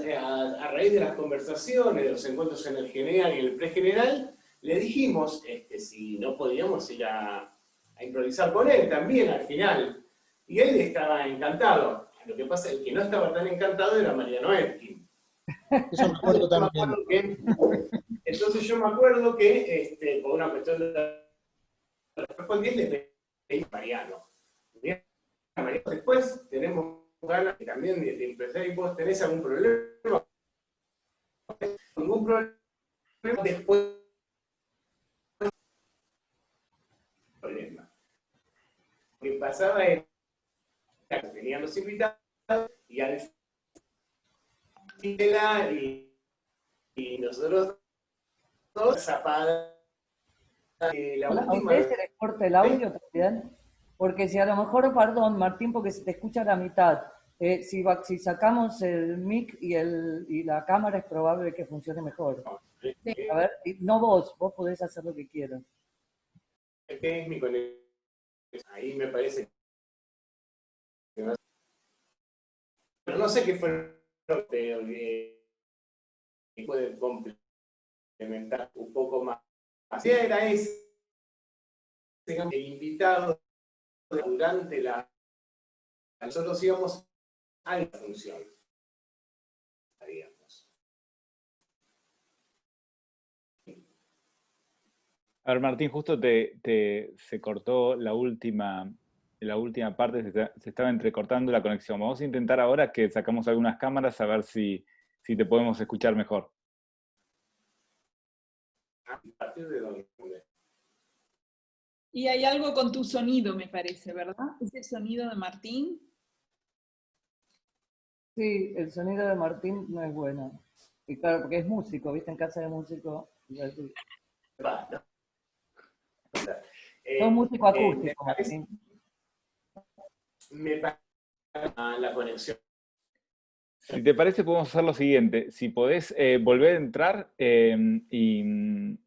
a raíz de las conversaciones, de los encuentros en el general y en el pregeneral, le dijimos si no podíamos ir a improvisar con él también al final. Y él estaba encantado. Lo que pasa es que el que no estaba tan encantado era Mariano Etkin. Eso me acuerdo también. Entonces yo me acuerdo que, por una cuestión de respondí, le pedí a Mariano. Después tenemos ganas también de empezar, y vos tenés algún problema. Ningún problema. Después problema. Lo que pasaba era que tenían los invitados y al final y nosotros todos zapadas. ¿A ustedes se les corta el audio también? Porque si a lo mejor, perdón, Martín, porque se te escucha a la mitad, si sacamos el mic y la cámara es probable que funcione mejor. A ver, no vos podés hacer lo que quieras. Este es mi conexión. Ahí me parece que no, pero no sé qué fue lo que puede complementar un poco más. Así era ese, digamos, el invitado durante nosotros íbamos a la función, digamos. A ver, Martín, justo se cortó la última parte, se estaba entrecortando la conexión. Vamos a intentar ahora que sacamos algunas cámaras a ver si te podemos escuchar mejor. ¿A partir de dónde? Y hay algo con tu sonido, me parece, ¿verdad? ¿Es el sonido de Martín? Sí, el sonido de Martín no es bueno. Y claro, porque es músico, ¿viste? En casa de músico. Son músico acústico, Martín. Me parece la conexión. Si te parece, podemos hacer lo siguiente. Si podés volver a entrar y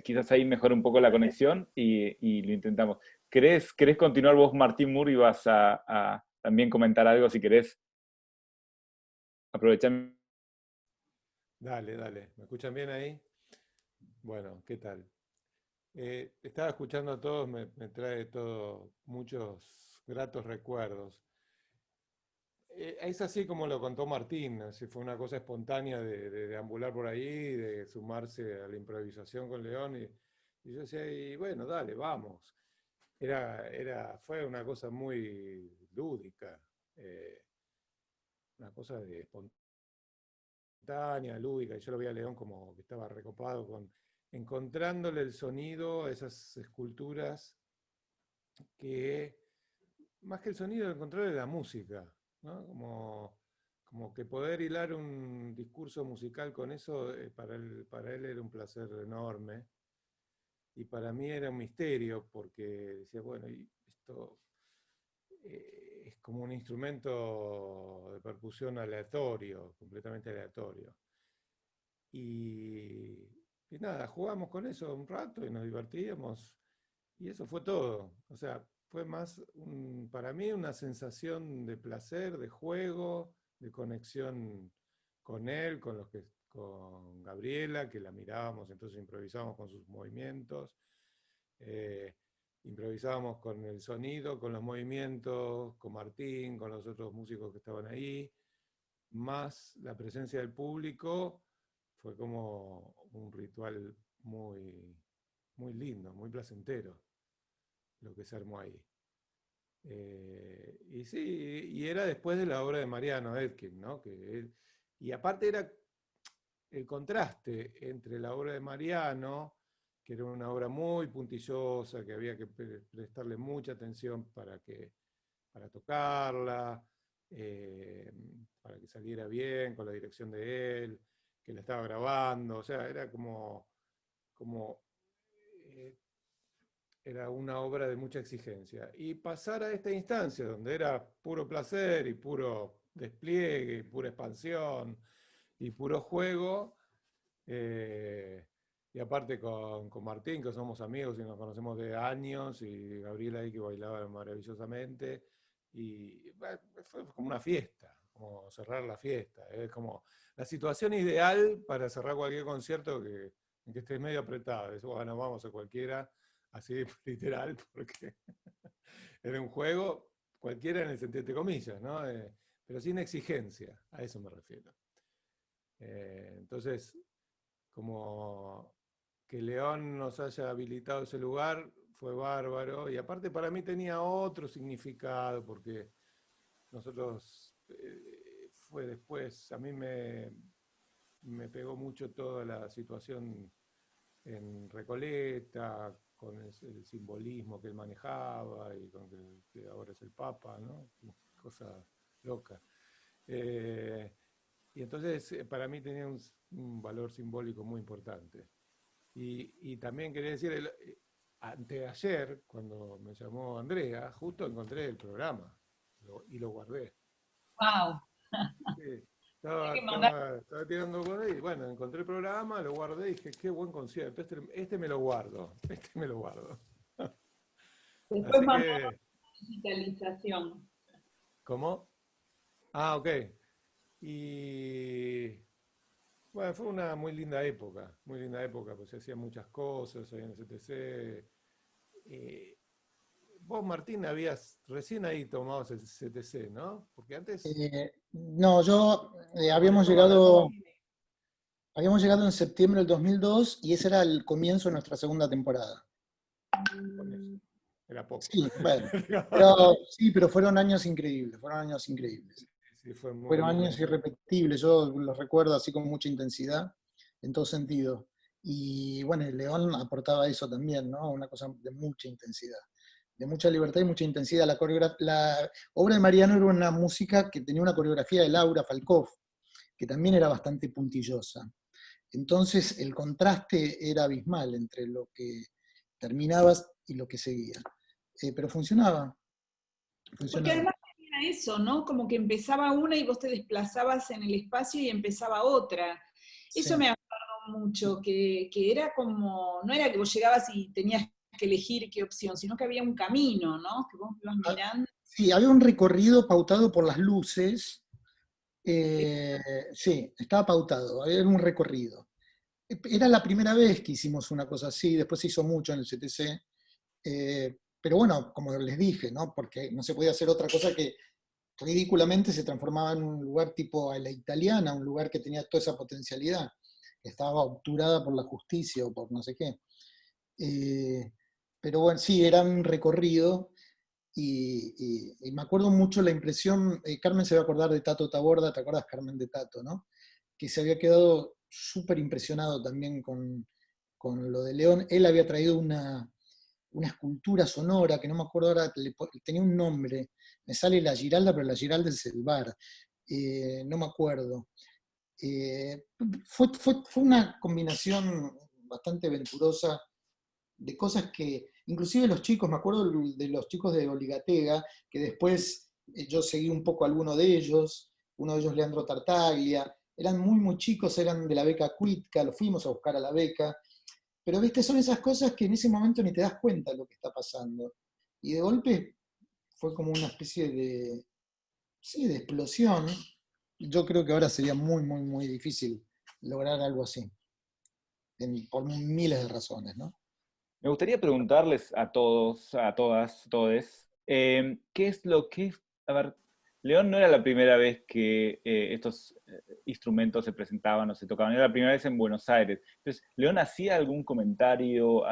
quizás ahí mejora un poco la conexión y lo intentamos. ¿Querés continuar vos, Martín Moore, y vas a también comentar algo si querés? Aprovechar. Dale. ¿Me escuchan bien ahí? Bueno, ¿qué tal? Estaba escuchando a todos, me trae todo muchos gratos recuerdos. Es así como lo contó Martín, así fue una cosa espontánea de deambular por ahí, de sumarse a la improvisación con León, y yo decía, y bueno, dale, vamos. Fue una cosa muy lúdica, una cosa de espontánea, lúdica, y yo lo vi a León como que estaba recopado encontrándole el sonido a esas esculturas que, más que el sonido, encontrarle la música, ¿no? Como que poder hilar un discurso musical con eso, para él era un placer enorme. Y para mí era un misterio, porque decía, bueno, y esto es como un instrumento de percusión aleatorio, completamente aleatorio. Y nada, jugamos con eso un rato y nos divertíamos, y eso fue todo. O sea, fue más, para mí, una sensación de placer, de juego, de conexión con él, con Gabriela, que la mirábamos, entonces improvisábamos con sus movimientos, improvisábamos con el sonido, con los movimientos, con Martín, con los otros músicos que estaban ahí, más la presencia del público. Fue como un ritual muy, muy lindo, muy placentero, lo que se armó ahí. Y sí, y era después de la obra de Mariano Etkin, ¿no? Y aparte era el contraste entre la obra de Mariano, que era una obra muy puntillosa, que había que prestarle mucha atención para tocarla, para que saliera bien, con la dirección de él, que la estaba grabando, o sea, era era una obra de mucha exigencia. Y pasar a esta instancia, donde era puro placer y puro despliegue, y pura expansión, y puro juego, y aparte con Martín, que somos amigos y nos conocemos de años, y Gabriela ahí que bailaba maravillosamente, y bueno, fue como una fiesta, como cerrar la fiesta, es como la situación ideal para cerrar cualquier concierto en que estés medio apretado. Decís, bueno, vamos a cualquiera, así literal, porque era un juego cualquiera en el sentido de comillas, ¿no? Pero sin exigencia, a eso me refiero. Entonces, como que León nos haya habilitado ese lugar fue bárbaro, y aparte para mí tenía otro significado, porque nosotros, fue después, a mí me pegó mucho toda la situación en Recoleta, con el simbolismo que él manejaba, y con que ahora es el Papa, ¿no? Cosa loca. Y entonces para mí tenía un valor simbólico muy importante. Y también quería decir, anteayer, cuando me llamó Andrea, justo encontré el programa y lo guardé. ¡Wow! Sí, estaba tirando con él y bueno, encontré el programa, lo guardé y dije, qué buen concierto, este me lo guardo, este me lo guardo. Después Así mandó que... digitalización. ¿Cómo? Ah, ok. Y bueno, fue una muy linda época, pues se hacían muchas cosas ahí en el CTC. Vos, Martín, recién ahí tomabas el CTC, ¿no? Porque antes... No, habíamos llegado en septiembre del 2002 y ese era el comienzo de nuestra segunda temporada. Con eso. Era poco. Sí, bueno, pero fueron años increíbles, Sí, fue muy Fueron lindo. años irrepetibles, yo los recuerdo así con mucha intensidad, en todo sentido. Y bueno, el León aportaba eso también, ¿no? Una cosa de mucha intensidad, de mucha libertad y mucha intensidad. La obra de Mariano era una música que tenía una coreografía de Laura Falcoff, que también era bastante puntillosa. Entonces el contraste era abismal entre lo que terminabas y lo que seguía. Pero funcionaba. Porque además tenía eso, ¿no? Como que empezaba una y vos te desplazabas en el espacio y empezaba otra. Eso Sí. me acuerdo mucho, que era como, no era que vos llegabas y tenías que elegir qué opción, sino que había un camino, ¿no? Que vos ibas mirando. Sí, había un recorrido pautado por las luces. Sí, estaba pautado, era un recorrido. Era la primera vez que hicimos una cosa así, después se hizo mucho en el CTC. Pero bueno, como les dije, ¿no? Porque no se podía hacer otra cosa que ridículamente se transformaba en un lugar tipo a la italiana, un lugar que tenía toda esa potencialidad, que estaba obturada por la justicia o por no sé qué. Pero bueno, sí, era un recorrido y me acuerdo mucho la impresión, Carmen se va a acordar de Tato Taborda, ¿te acuerdas, Carmen, de Tato, no? Que se había quedado súper impresionado también con lo de León. Él había traído una escultura sonora, que no me acuerdo ahora, tenía un nombre, me sale la Giralda, pero la Giralda es el bar, no me acuerdo. Fue una combinación bastante venturosa de cosas que inclusive los chicos, me acuerdo de los chicos de Oligatega, que después yo seguí un poco a alguno de ellos, uno de ellos Leandro Tartaglia, eran muy, muy chicos, eran de la beca Cuitca, los fuimos a buscar a la beca, pero viste, son esas cosas que en ese momento ni te das cuenta de lo que está pasando. Y de golpe fue como una especie de, sí, de explosión. Yo creo que ahora sería muy, muy, muy difícil lograr algo así, por miles de razones, ¿no? Me gustaría preguntarles a todos, a todas, todes, ¿qué es lo que... A ver, León no era la primera vez que estos instrumentos se presentaban o se tocaban, era la primera vez en Buenos Aires. Entonces, ¿León hacía algún comentario,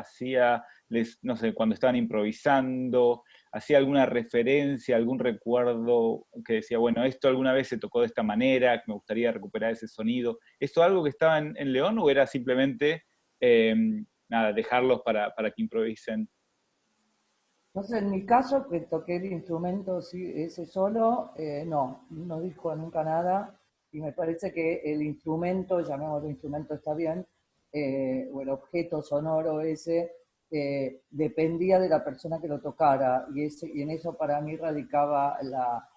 no sé, cuando estaban improvisando, hacía alguna referencia, algún recuerdo que decía, bueno, esto alguna vez se tocó de esta manera, que me gustaría recuperar ese sonido? ¿Esto algo que estaba en León o era simplemente... nada, dejarlos para que improvisen? Entonces, en mi caso, que toqué el instrumento ese solo, no dijo nunca nada, y me parece que el instrumento, llamémoslo instrumento está bien, o el objeto sonoro ese, dependía de la persona que lo tocara, y en eso para mí radicaba la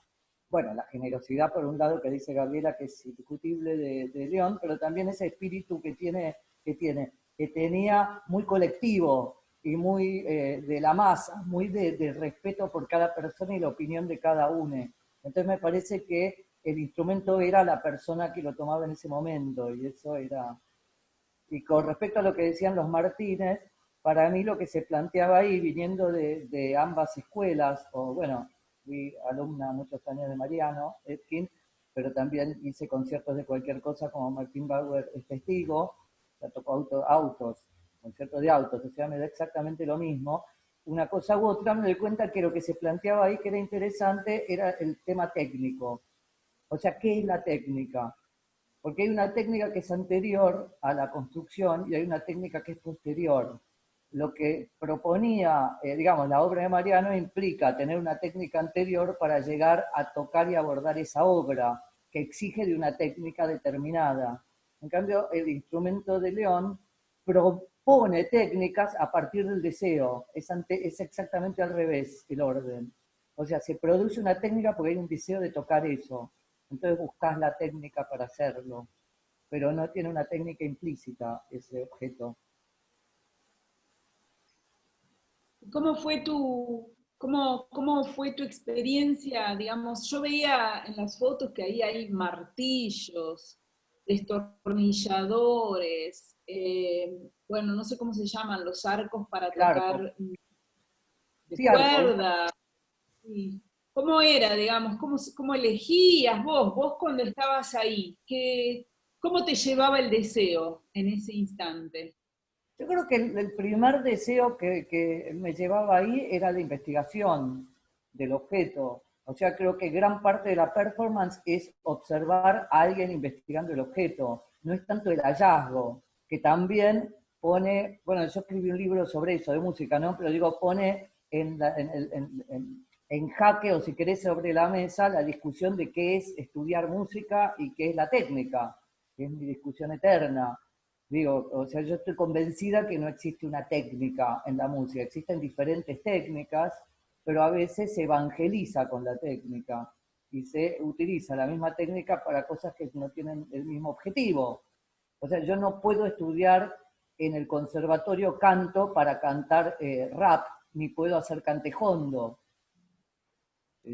generosidad, por un lado, que dice Gabriela, que es indiscutible de León, pero también ese espíritu que tenía muy colectivo, y muy de la masa, muy de respeto por cada persona y la opinión de cada uno. Entonces me parece que el instrumento era la persona que lo tomaba en ese momento, y eso era... Y con respecto a lo que decían los Martínez, para mí lo que se planteaba ahí, viniendo de ambas escuelas, o bueno, fui alumna muchos años de Mariano Etkin, pero también hice conciertos de cualquier cosa, como Martín Bauer es testigo, ya tocó autos, conciertos de autos, o sea, me da exactamente lo mismo. Una cosa u otra, me doy cuenta que lo que se planteaba ahí, que era interesante, era el tema técnico. O sea, ¿qué es la técnica? Porque hay una técnica que es anterior a la construcción y hay una técnica que es posterior. Lo que proponía, digamos, la obra de Mariano implica tener una técnica anterior para llegar a tocar y abordar esa obra, que exige de una técnica determinada. En cambio, el instrumento de León propone técnicas a partir del deseo. Es exactamente al revés el orden. O sea, se produce una técnica porque hay un deseo de tocar eso. Entonces buscas la técnica para hacerlo, pero no tiene una técnica implícita ese objeto. ¿Cómo fue tu experiencia? Digamos, yo veía en las fotos que ahí hay martillos, destornilladores, bueno, no sé cómo se llaman, los arcos para tocar de cuerda. Sí. ¿Cómo era, digamos? ¿Cómo elegías vos cuando estabas ahí? ¿Cómo te llevaba el deseo en ese instante? Yo creo que el primer deseo que me llevaba ahí era la investigación del objeto. O sea, creo que gran parte de la performance es observar a alguien investigando el objeto. No es tanto el hallazgo, que también pone, bueno, yo escribí un libro sobre eso, de música, ¿no? Pero digo, pone en jaque, o si querés sobre la mesa, la discusión de qué es estudiar música y qué es la técnica, que es mi discusión eterna. Digo, o sea, yo estoy convencida que no existe una técnica en la música, existen diferentes técnicas, pero a veces se evangeliza con la técnica y se utiliza la misma técnica para cosas que no tienen el mismo objetivo. O sea, yo no puedo estudiar en el conservatorio canto para cantar rap, ni puedo hacer cantejondo.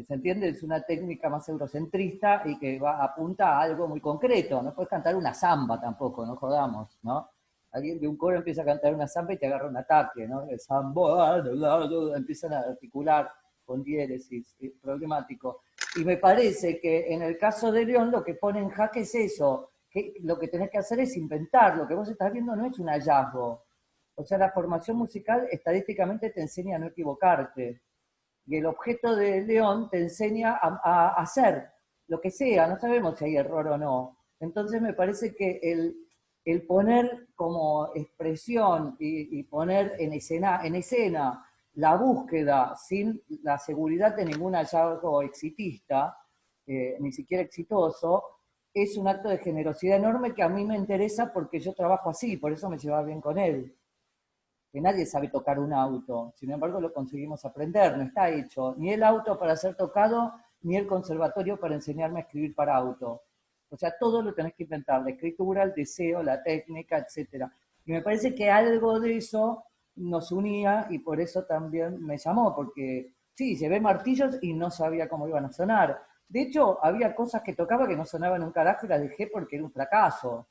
¿Se entiende? Es una técnica más eurocentrista y que apunta a algo muy concreto. No puedes cantar una samba tampoco, no jodamos, ¿no? Alguien de un coro empieza a cantar una samba y te agarra un ataque, ¿no? El samba, empiezan a articular con diéresis, es problemático. Y me parece que en el caso de León lo que pone en jaque es eso, que lo que tenés que hacer es inventar, lo que vos estás viendo no es un hallazgo. O sea, la formación musical estadísticamente te enseña a no equivocarte. Y el objeto de León te enseña a hacer lo que sea, no sabemos si hay error o no. Entonces me parece que el poner como expresión y poner en escena la búsqueda sin la seguridad de ningún hallazgo exitista, ni siquiera exitoso, es un acto de generosidad enorme que a mí me interesa porque yo trabajo así, por eso me llevaba bien con él. que nadie sabe tocar un auto, sin embargo lo conseguimos aprender, no está hecho ni el auto para ser tocado, ni el conservatorio para enseñarme a escribir para auto. O sea, todo lo tenés que inventar, la escritura, el deseo, la técnica, etc. Y me parece que algo de eso nos unía y por eso también me llamó, porque sí, llevé martillos y no sabía cómo iban a sonar. De hecho, había cosas que tocaba que no sonaban un carajo y las dejé porque era un fracaso.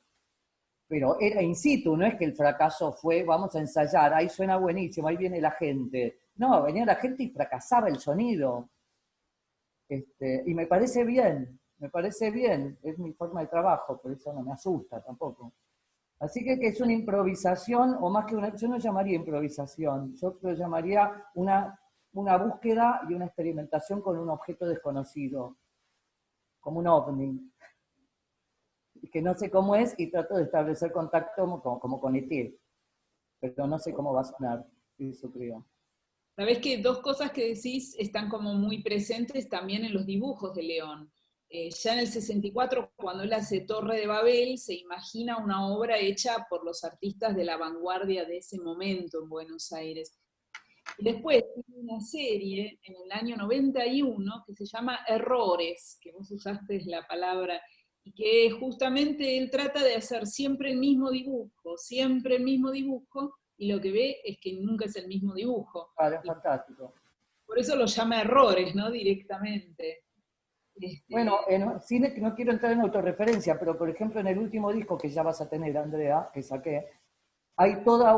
Pero era in situ, no es que el fracaso fue, vamos a ensayar, ahí suena buenísimo, ahí viene la gente. No, venía la gente y fracasaba el sonido. Y me parece bien, es mi forma de trabajo, por eso no me asusta tampoco. Así que es una improvisación, o más que una, yo no llamaría improvisación, yo lo llamaría una búsqueda y una experimentación con un objeto desconocido, como un ovni, que no sé cómo es y trato de establecer contacto como con ET, pero no sé cómo va a sonar, eso creo. Sabés que dos cosas que decís están como muy presentes también en los dibujos de León. Ya en el 64, cuando él hace Torre de Babel, se imagina una obra hecha por los artistas de la vanguardia de ese momento en Buenos Aires. Y después tiene una serie en el año 91 que se llama Errores, que vos usaste la palabra, y que justamente él trata de hacer siempre el mismo dibujo, y lo que ve es que nunca es el mismo dibujo. Claro, es fantástico. Por eso lo llama Errores, ¿no? Directamente. Bueno, en cine, no quiero entrar en autorreferencia, pero por ejemplo en el último disco que ya vas a tener, Andrea, que saqué, hay todo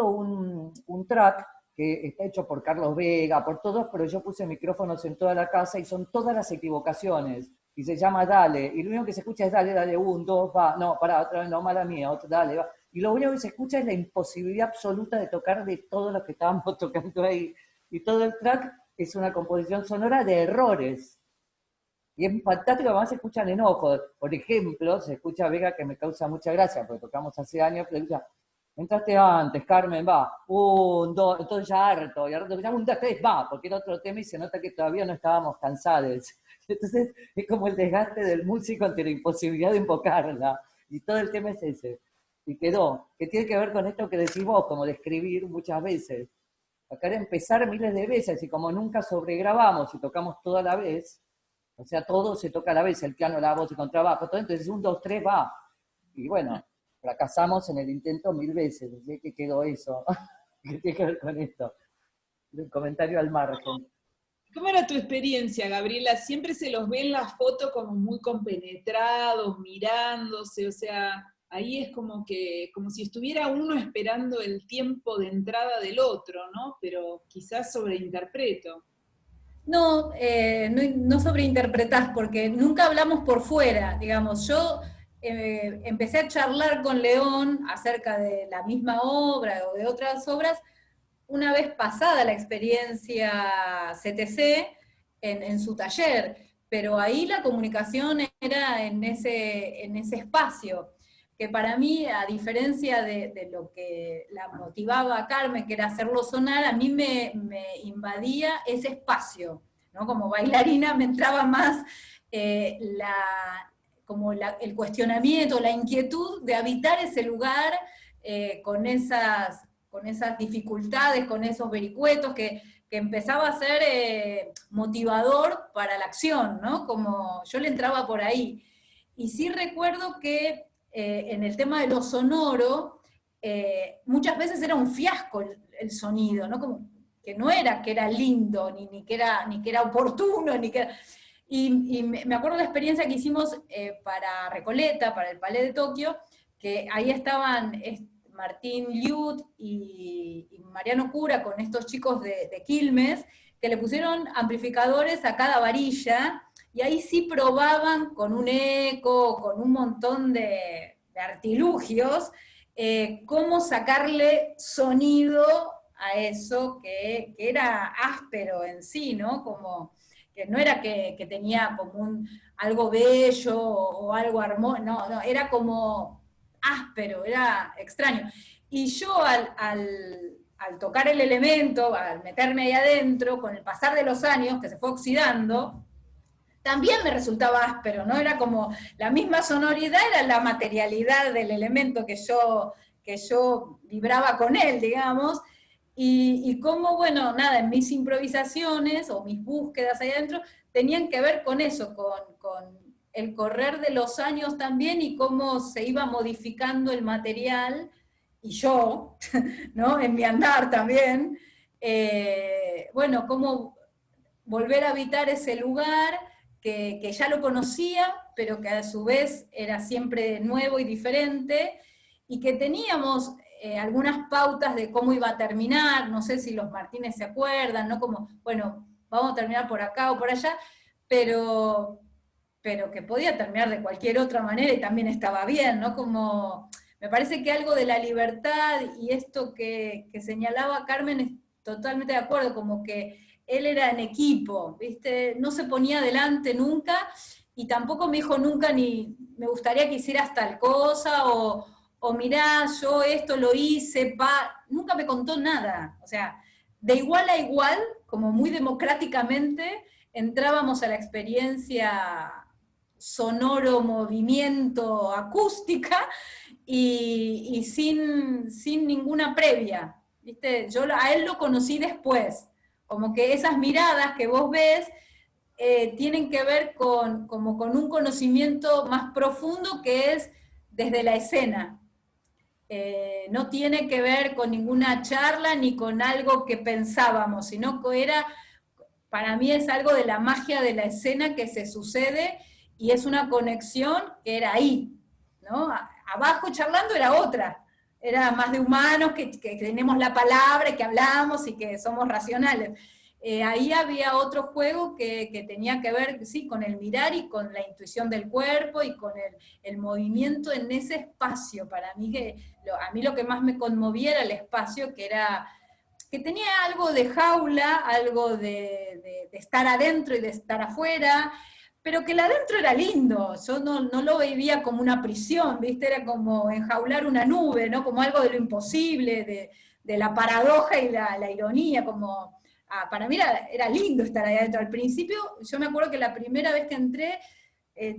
un track que está hecho por Carlos Vega, por todos, pero yo puse micrófonos en toda la casa y son todas las equivocaciones. Y se llama Dale, y lo único que se escucha es Dale, dale, 1, 2, va, no, pará, otra vez, no, mala mía, otra, dale, va. Y lo único que se escucha es la imposibilidad absoluta de tocar de todos los que estábamos tocando ahí. Y todo el track es una composición sonora de errores. Y es fantástico, además se escuchan enojos. Por ejemplo, se escucha Vega, que me causa mucha gracia, porque tocamos hace años, pero escucha, entraste antes, Carmen, va, 1, 2, entonces ya harto, y harto, ya 1, 2, 3, va, porque era otro tema y se nota que todavía no estábamos cansados. Entonces es como el desgaste del músico ante la imposibilidad de invocarla. Y todo el tema es ese. Y quedó, que tiene que ver con esto que decís vos, como de escribir muchas veces. Acá era empezar miles de veces, y como nunca sobregrabamos y tocamos todo a la vez, o sea, todo se toca a la vez, el piano, la voz, el contrabajo, todo, entonces 1, 2, 3, va. Y bueno, fracasamos en el intento 1000 veces, así que quedó eso. ¿Qué tiene que ver con esto? Un comentario al margen. ¿Cómo era tu experiencia, Gabriela? Siempre se los ve en la foto como muy compenetrados, mirándose, o sea, ahí es como si estuviera uno esperando el tiempo de entrada del otro, ¿no? Pero quizás sobreinterpreto. No, no sobreinterpretás, porque nunca hablamos por fuera, digamos. Yo empecé a charlar con León acerca de la misma obra o de otras obras una vez pasada la experiencia CTC en su taller, pero ahí la comunicación era en ese espacio, que para mí, a diferencia de lo que la motivaba a Carmen, que era hacerlo sonar, a mí me invadía ese espacio, ¿no? Como bailarina me entraba más el cuestionamiento, la inquietud de habitar ese lugar con esas dificultades, con esos vericuetos, que empezaba a ser motivador para la acción, ¿no? Como yo le entraba por ahí. Y sí recuerdo que en el tema de lo sonoro, muchas veces era un fiasco el sonido, ¿no? Como que no era que era lindo, ni que era oportuno, y me acuerdo de la experiencia que hicimos para Recoleta, para el Palais de Tokio, que ahí estaban Martín Liut y Mariano Cura con estos chicos de Quilmes, que le pusieron amplificadores a cada varilla, y ahí sí probaban con un eco, con un montón de artilugios, cómo sacarle sonido a eso que era áspero en sí, ¿no? Como que no era que tenía como algo bello o algo armónico, no, era como áspero, era extraño. Y yo al tocar el elemento, al meterme ahí adentro, con el pasar de los años, que se fue oxidando, también me resultaba áspero, ¿no? Era como la misma sonoridad, era la materialidad del elemento que yo que yo vibraba con él, digamos, y cómo, bueno, nada, en mis improvisaciones o mis búsquedas ahí adentro tenían que ver con eso, con el correr de los años también y cómo se iba modificando el material, y yo, ¿no? En mi andar también, bueno, cómo volver a habitar ese lugar que ya lo conocía, pero que a su vez era siempre nuevo y diferente, y que teníamos algunas pautas de cómo iba a terminar, no sé si los Martínez se acuerdan, ¿no? Como, bueno, vamos a terminar por acá o por allá, pero, pero que podía terminar de cualquier otra manera y también estaba bien, ¿no? Como, me parece que algo de la libertad y esto que señalaba Carmen es totalmente de acuerdo, como que él era en equipo, ¿viste? No se ponía adelante nunca y tampoco me dijo nunca ni me gustaría que hicieras tal cosa o mirá, yo esto lo hice, nunca me contó nada. O sea, de igual a igual, como muy democráticamente, entrábamos a la experiencia sonoro, movimiento, acústica, y sin ninguna previa. ¿Viste? Yo a él lo conocí después, como que esas miradas que vos ves tienen que ver como con un conocimiento más profundo que es desde la escena. No tiene que ver con ninguna charla ni con algo que pensábamos, sino que para mí es algo de la magia de la escena que se sucede y es una conexión que era ahí, ¿no? Abajo charlando era otra, era más de humanos que tenemos la palabra, que hablamos y que somos racionales. Ahí había otro juego que tenía que ver, sí, con el mirar y con la intuición del cuerpo y con el movimiento en ese espacio. Para mí, a mí lo que más me conmovía era el espacio, que tenía algo de jaula, algo de estar adentro y de estar afuera, pero que el adentro era lindo, yo no lo veía como una prisión, ¿viste? Era como enjaular una nube, ¿no? Como algo de lo imposible, de la paradoja y la ironía, como... para mí era lindo estar ahí adentro. Al principio, yo me acuerdo que la primera vez que entré,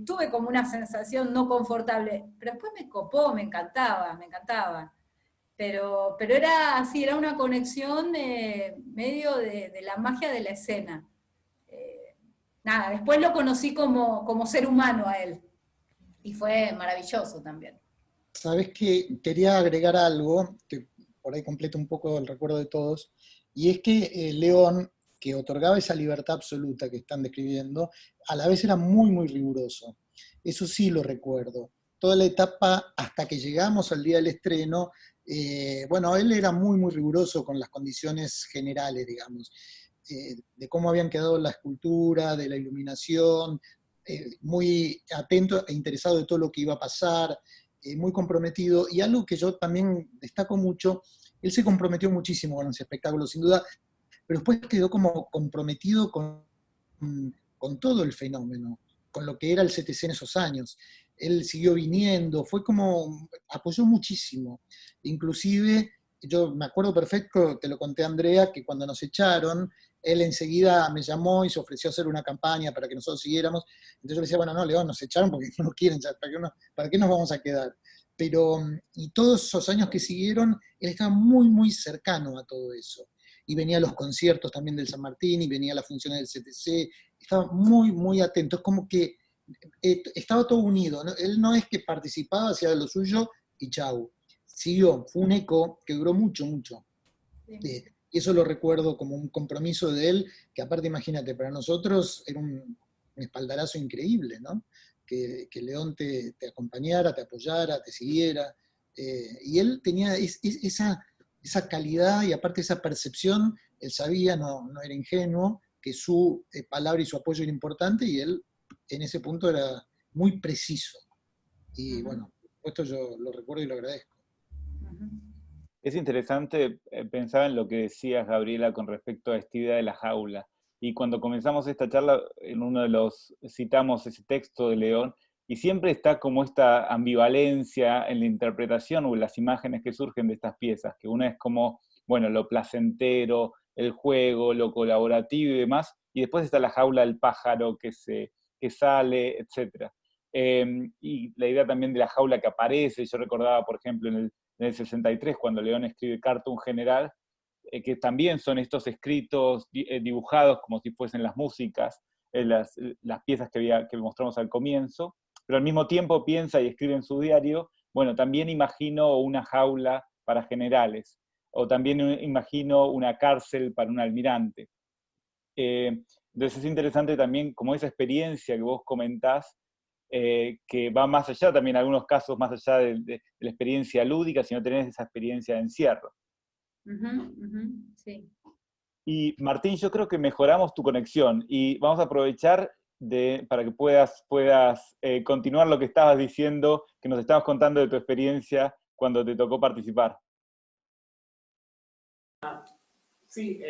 tuve como una sensación no confortable, pero después me copó, me encantaba, me encantaba. Pero era así, era una conexión medio de la magia de la escena. Nada, después lo conocí como ser humano a él, y fue maravilloso también. Sabes que quería agregar algo, que por ahí completa un poco el recuerdo de todos, y es que León, que otorgaba esa libertad absoluta que están describiendo, a la vez era muy, muy riguroso. Eso sí lo recuerdo. Toda la etapa hasta que llegamos al día del estreno, bueno, él era muy, muy riguroso con las condiciones generales, digamos, de cómo habían quedado la escultura, de la iluminación, muy atento e interesado de todo lo que iba a pasar, muy comprometido, y algo que yo también destaco mucho, él se comprometió muchísimo con ese espectáculo, sin duda, pero después quedó como comprometido con todo el fenómeno, con lo que era el CTC en esos años. Él siguió viniendo, fue como, apoyó muchísimo. Inclusive, yo me acuerdo perfecto, te lo conté a Andrea, que cuando nos echaron, él enseguida me llamó y se ofreció a hacer una campaña para que nosotros siguiéramos. Entonces yo le decía, bueno, no, León, nos echaron porque no nos quieren, ¿para qué nos vamos a quedar? Pero, y todos esos años que siguieron, él estaba muy, muy cercano a todo eso. Y venía a los conciertos también del San Martín, y venía a las funciones del CTC, estaba muy, muy atento. Es como que estaba todo unido, ¿no? Él no es que participaba, hacía lo suyo y chau. Siguió, fue un eco que duró mucho, mucho. Sí. Y eso lo recuerdo como un compromiso de él, que aparte, imagínate, para nosotros era un espaldarazo increíble, ¿no? Que León te acompañara, te apoyara, te siguiera. Y él tenía esa calidad y aparte esa percepción, él sabía, no era ingenuo, que su palabra y su apoyo era importante, y él en ese punto era muy preciso. Y bueno, por supuesto yo lo recuerdo y lo agradezco. Es interesante pensar en lo que decías, Gabriela, con respecto a esta idea de la jaula. Y cuando comenzamos esta charla, en uno de los citamos ese texto de León, y siempre está como esta ambivalencia en la interpretación o en las imágenes que surgen de estas piezas, que una es como, bueno, lo placentero, el juego, lo colaborativo y demás, y después está la jaula del pájaro que sale, etc. Y la idea también de la jaula que aparece, yo recordaba, por ejemplo, en en el 63, cuando León escribe Carta a un general, que también son estos escritos dibujados como si fuesen las músicas, las piezas que mostramos al comienzo, pero al mismo tiempo piensa y escribe en su diario, bueno, también imagino una jaula para generales, o también imagino una cárcel para un almirante. Entonces es interesante también como esa experiencia que vos comentás, que va más allá también en algunos casos, más allá de la experiencia lúdica, sino tenés esa experiencia de encierro. Sí. Y Martín, yo creo que mejoramos tu conexión y vamos a aprovechar para que puedas continuar lo que estabas diciendo, que nos estabas contando de tu experiencia cuando te tocó participar. Sí,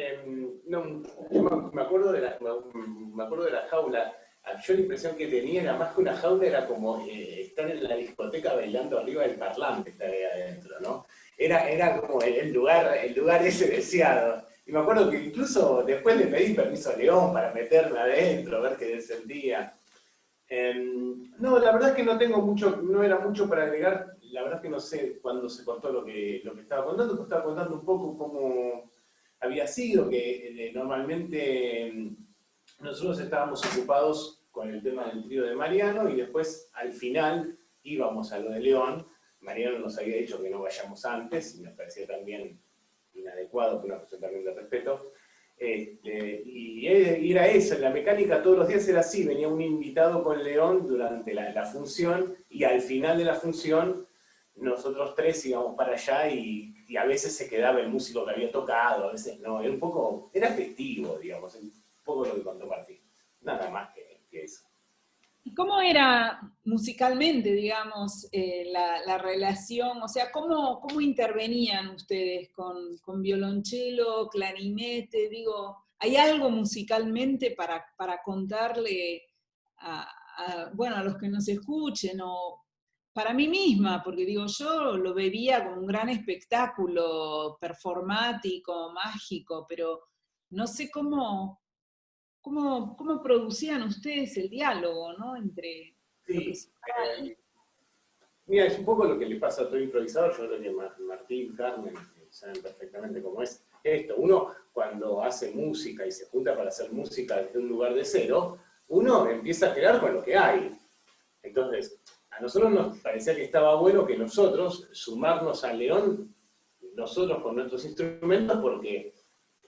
no, yo me acuerdo de la jaula. Yo la impresión que tenía era más que una jaula, era como estar en la discoteca bailando arriba del parlante, estar ahí adentro, ¿no? Era como el lugar ese deseado. Y me acuerdo que incluso después le pedí permiso a León para meterme adentro, a ver qué sentía. No, la verdad es que no era mucho para agregar. La verdad es que no sé cuándo se cortó lo que estaba contando, pues estaba contando un poco cómo había sido, que normalmente nosotros estábamos ocupados con el tema del trío de Mariano y después al final íbamos a lo de León. Mariano nos había dicho que no vayamos antes y nos parecía también inadecuado, por una cuestión también de respeto. Y era eso, la mecánica todos los días era así, venía un invitado con León durante la función y al final de la función nosotros tres íbamos para allá y a veces se quedaba el músico que había tocado, a veces no, era festivo, digamos, un poco lo que contó Martín, nada más que eso. ¿Y cómo era musicalmente, digamos, la relación? O sea, ¿cómo intervenían ustedes con violonchelo, clarinete? Digo, ¿hay algo musicalmente para contarle bueno, a los que nos escuchen? O para mí misma, porque digo, yo lo veía como un gran espectáculo performático, mágico, pero no sé cómo producían ustedes el diálogo, ¿no? Entre lo que Sí, se estaba ahí. mira, es un poco lo que le pasa a todo improvisador, yo creo que Martín, Carmen, saben perfectamente cómo es esto. Uno, cuando hace música y se junta para hacer música desde un lugar de cero, uno empieza a crear con lo que hay. Entonces, a nosotros nos parecía que estaba bueno que nosotros sumarnos a León, nosotros con nuestros instrumentos, porque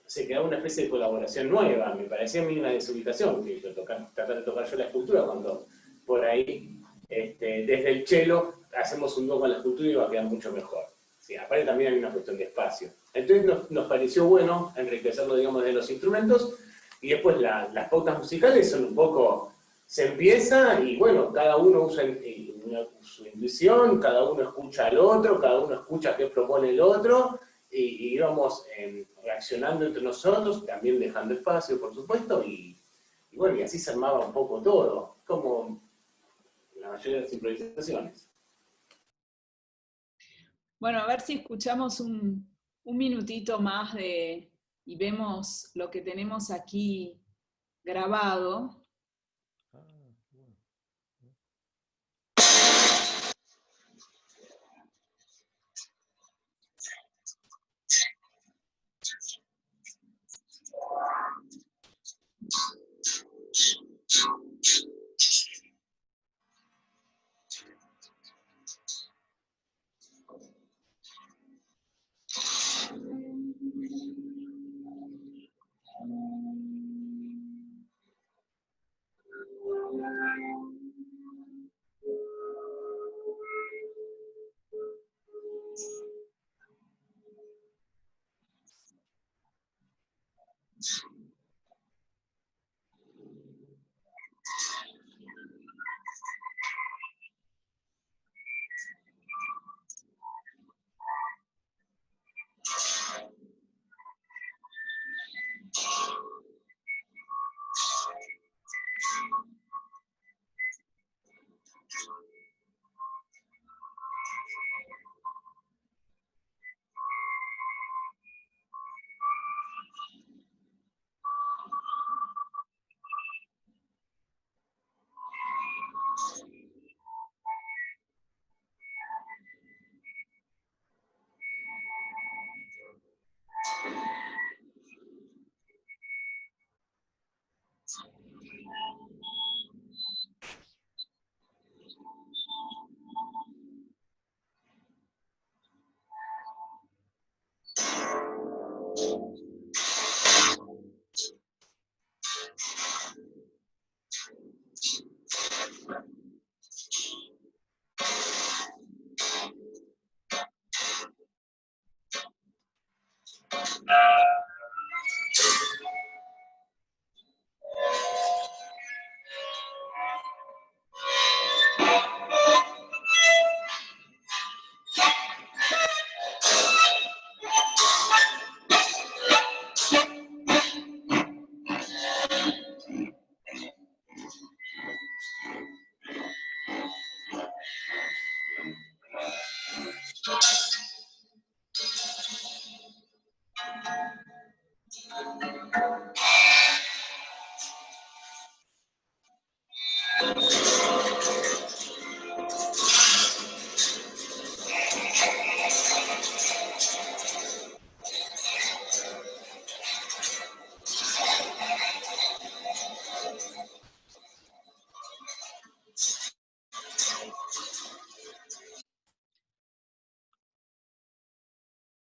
se creaba una especie de colaboración nueva. Me parecía a mí una desubicación que tratar de tocar yo la escultura cuando por ahí, desde el cello, hacemos un dúo con la escultura y va a quedar mucho mejor. Sí, aparte también hay una cuestión de espacio. Entonces nos pareció bueno enriquecerlo, digamos, de los instrumentos, y después las pautas musicales son un poco, se empieza y bueno, cada uno usa su intuición, cada uno escucha al otro, cada uno escucha qué propone el otro, y íbamos reaccionando entre nosotros, también dejando espacio, por supuesto, y bueno, y así se armaba un poco todo, como la mayoría de las improvisaciones. Bueno, a ver si escuchamos un minutito más y vemos lo que tenemos aquí grabado.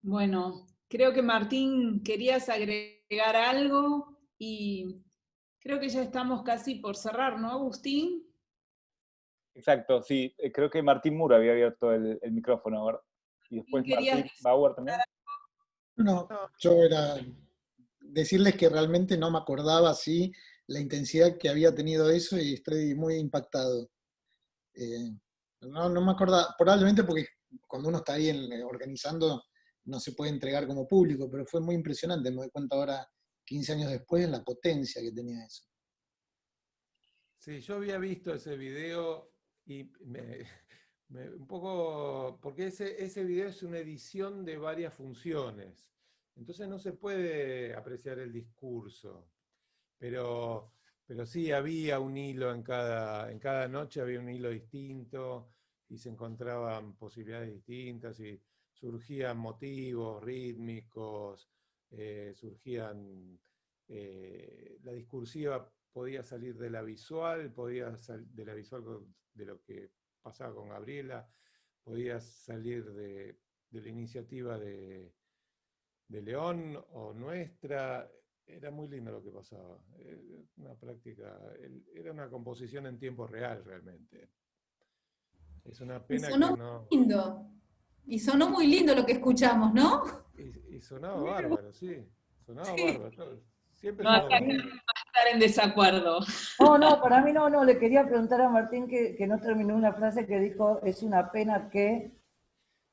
Bueno, creo que Martín querías agregar algo y creo que ya estamos casi por cerrar, ¿no, Agustín? Exacto, sí. Creo que Martín Muro había abierto el micrófono, ¿verdad? Y después ¿Querías Martín Bauer también. No, yo era decirles que realmente no me acordaba así la intensidad que había tenido eso y estoy muy impactado. No me acordaba, probablemente porque cuando uno está ahí organizando no se puede entregar como público, pero fue muy impresionante, me doy cuenta ahora, 15 años después, la potencia que tenía eso. Sí, yo había visto ese video y un poco, porque ese video es una edición de varias funciones, entonces no se puede apreciar el discurso, pero sí había un hilo en cada noche, había un hilo distinto y se encontraban posibilidades distintas y surgían motivos rítmicos, surgían, la discursiva podía salir de la visual, de la visual de lo que pasaba con Gabriela, podía salir de la iniciativa de León o nuestra. Era muy lindo lo que pasaba. Una práctica, era una composición en tiempo real realmente. Es una Y pena sonó que muy no. lindo. Y sonó muy lindo lo que escuchamos, ¿no? Y sonaba bárbaro, sí. Sonaba Sí. bárbaro. Siempre No, sonó acá bárbaro. estar en desacuerdo. No, para mí no, le quería preguntar a Martín que no terminó una frase que dijo, es una pena que...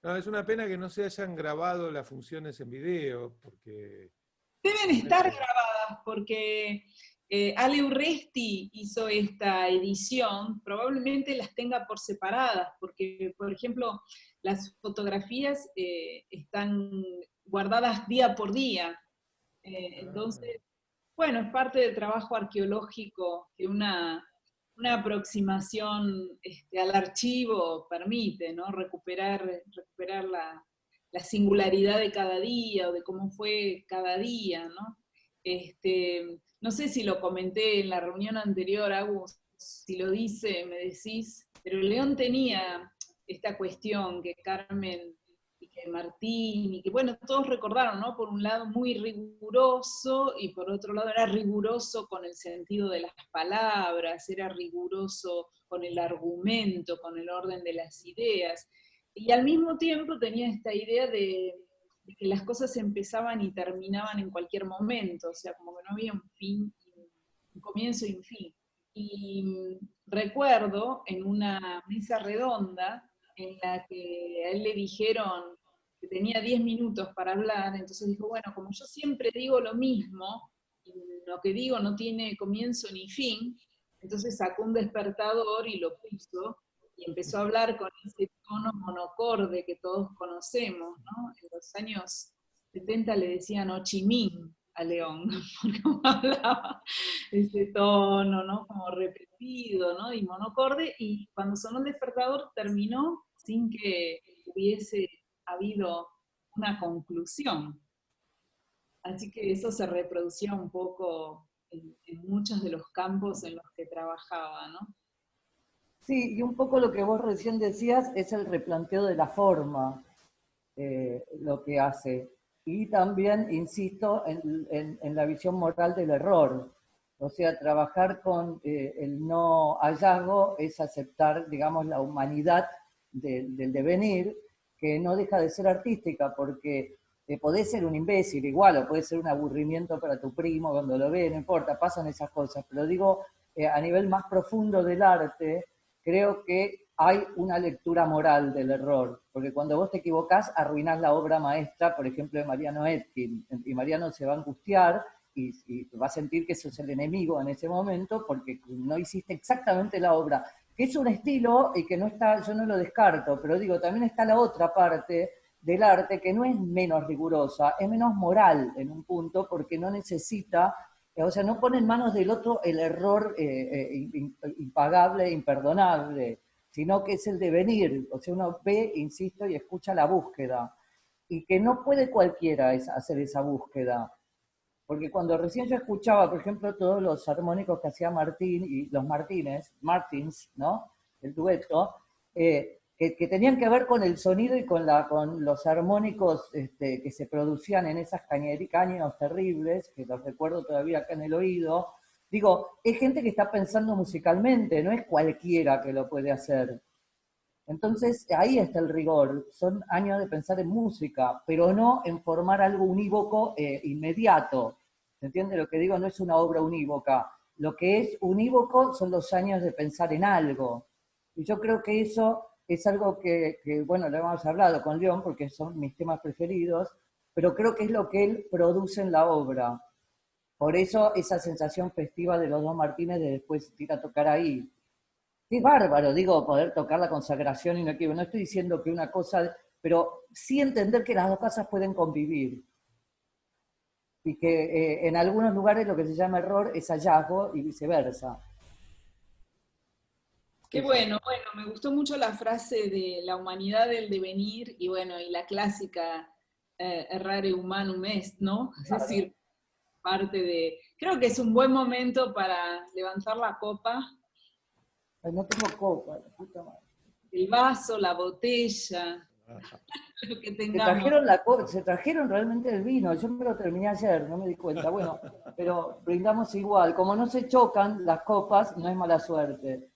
No, es una pena que no se hayan grabado las funciones en video, porque Deben estar realmente. grabadas porque Ale Urresti hizo esta edición, probablemente las tenga por separadas, porque, por ejemplo, las fotografías están guardadas día por día. Ah, Entonces, bueno, es parte del trabajo arqueológico que una aproximación al archivo permite, ¿no? Recuperar la singularidad de cada día o de cómo fue cada día, ¿no? No sé si lo comenté en la reunión anterior, Agus, si lo dice, me decís, pero León tenía esta cuestión que Carmen y que Martín, y que bueno, todos recordaron, ¿no? Por un lado muy riguroso y por otro lado era riguroso con el sentido de las palabras, era riguroso con el argumento, con el orden de las ideas. Y al mismo tiempo tenía esta idea de que las cosas empezaban y terminaban en cualquier momento, o sea, como que no había un fin, un comienzo y un fin. Y recuerdo en una mesa redonda en la que a él le dijeron que tenía 10 minutos para hablar, entonces dijo, bueno, como yo siempre digo lo mismo, y lo que digo no tiene comienzo ni fin, entonces sacó un despertador y lo puso, y empezó a hablar con ese tono monocorde que todos conocemos, ¿no? En los años 70 le decían Ho Chi Minh a León, porque hablaba ese tono, ¿no? Como repetido, ¿no? Y monocorde, y cuando sonó el despertador terminó sin que hubiese habido una conclusión. Así que eso se reproducía un poco en muchos de los campos en los que trabajaba, ¿no? Sí, y un poco lo que vos recién decías es el replanteo de la forma, lo que hace. Y también, insisto, en la visión moral del error. O sea, trabajar con el no hallazgo es aceptar, digamos, la humanidad del devenir, que no deja de ser artística, porque podés ser un imbécil igual, o puede ser un aburrimiento para tu primo cuando lo ve, no importa, pasan esas cosas. Pero digo, a nivel más profundo del arte, creo que hay una lectura moral del error, porque cuando vos te equivocás, arruinás la obra maestra, por ejemplo, de Mariano Etkin, y Mariano se va a angustiar y va a sentir que sos el enemigo en ese momento, porque no hiciste exactamente la obra que es un estilo y que no está, yo no lo descarto, pero digo, también está la otra parte del arte que no es menos rigurosa, es menos moral en un punto, porque no necesita, o sea, no pone en manos del otro el error impagable, imperdonable, sino que es el devenir, o sea, uno ve, insisto, y escucha la búsqueda, y que no puede cualquiera hacer esa búsqueda. Porque cuando recién yo escuchaba, por ejemplo, todos los armónicos que hacía Martín y los Martins, ¿no? El dueto, que tenían que ver con el sonido y con los armónicos que se producían en esas caños terribles, que los recuerdo todavía acá en el oído. Digo, es gente que está pensando musicalmente, no es cualquiera que lo puede hacer. Entonces, ahí está el rigor. Son años de pensar en música, pero no en formar algo unívoco inmediato. ¿Se entiende lo que digo? No es una obra unívoca. Lo que es unívoco son los años de pensar en algo. Y yo creo que eso es algo que bueno, lo hemos hablado con León, porque son mis temas preferidos, pero creo que es lo que él produce en la obra. Por eso esa sensación festiva de los dos Martínez de después ir a tocar ahí. Es bárbaro, digo, poder tocar la consagración y no estoy diciendo que una cosa, pero sí entender que las dos cosas pueden convivir. Y que en algunos lugares lo que se llama error es hallazgo y viceversa. Qué bueno, me gustó mucho la frase de la humanidad del devenir y bueno, y la clásica errare humanum est, ¿no? Es decir, parte de, creo que es un buen momento para levantar la copa. Ay, no tengo copa, la puta madre. El vaso, la botella, lo que tengamos. Se trajeron realmente el vino, yo me lo terminé ayer, no me di cuenta. Bueno, pero brindamos igual. Como no se chocan las copas, no es mala suerte.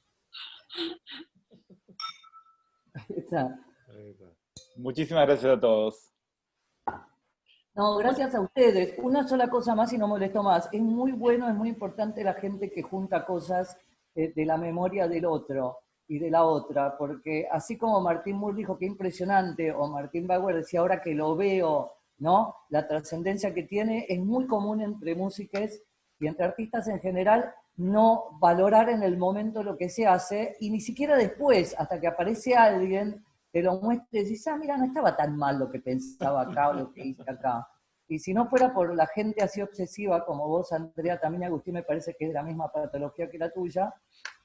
Muchísimas gracias a todos. No, gracias a ustedes. Una sola cosa más y no molesto más. Es muy bueno, es muy importante la gente que junta cosas de la memoria del otro y de la otra, porque así como Martín Moore dijo que impresionante, o Martín Bauer decía ahora que lo veo, ¿no? La trascendencia que tiene es muy común entre músicos y entre artistas en general no valorar en el momento lo que se hace y ni siquiera después, hasta que aparece alguien, te lo muestra y dices, ah, mira, no estaba tan mal lo que pensaba acá o lo que hice acá. Y si no fuera por la gente así obsesiva como vos, Andrea, también Agustín me parece que es de la misma patología que la tuya,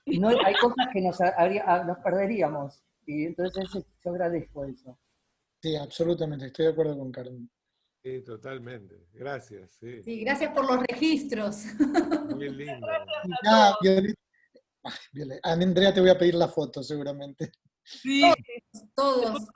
no, hay cosas que nos perderíamos. Y entonces yo agradezco eso. Sí, absolutamente, estoy de acuerdo con Carmen. Sí, totalmente. Gracias. Sí, Sí, gracias por los registros. muy lindo. Ah, Violeta, Andrea, te voy a pedir la foto seguramente. Sí, Todos.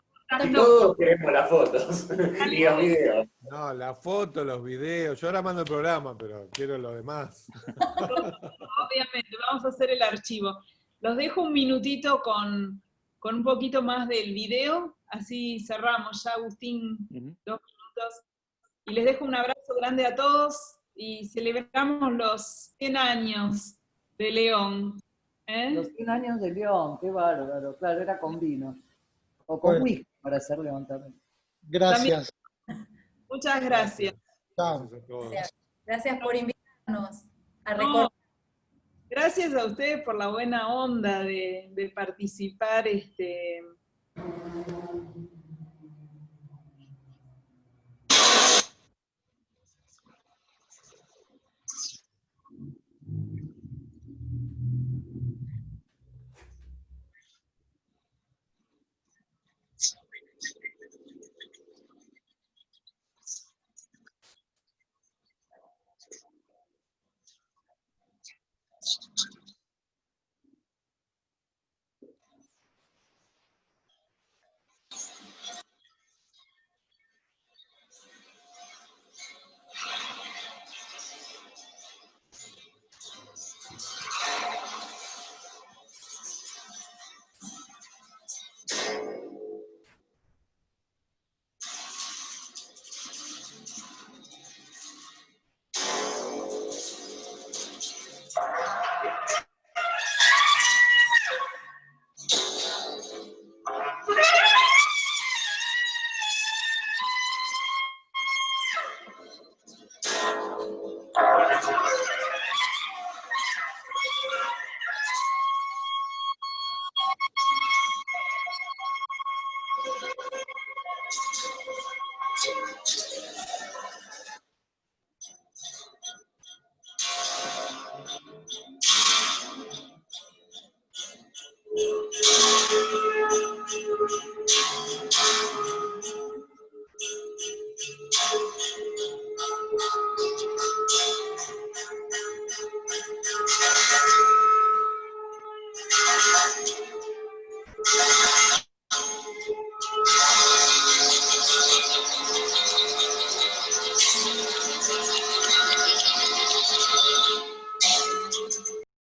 Y todos queremos las fotos y los videos. No, la foto, los videos. Yo ahora mando el programa, pero quiero lo demás. obviamente, vamos a hacer el archivo. Los dejo un minutito con un poquito más del video, así cerramos ya, Agustín, 2 minutos. Y les dejo un abrazo grande a todos y celebramos los 100 años de León. Los 100 años de León, qué bárbaro. Claro, era con vino. O con whisky para hacer León también. Gracias. También. Muchas gracias. Chao. Gracias por invitarnos a recordar. No, gracias a ustedes por la buena onda de participar.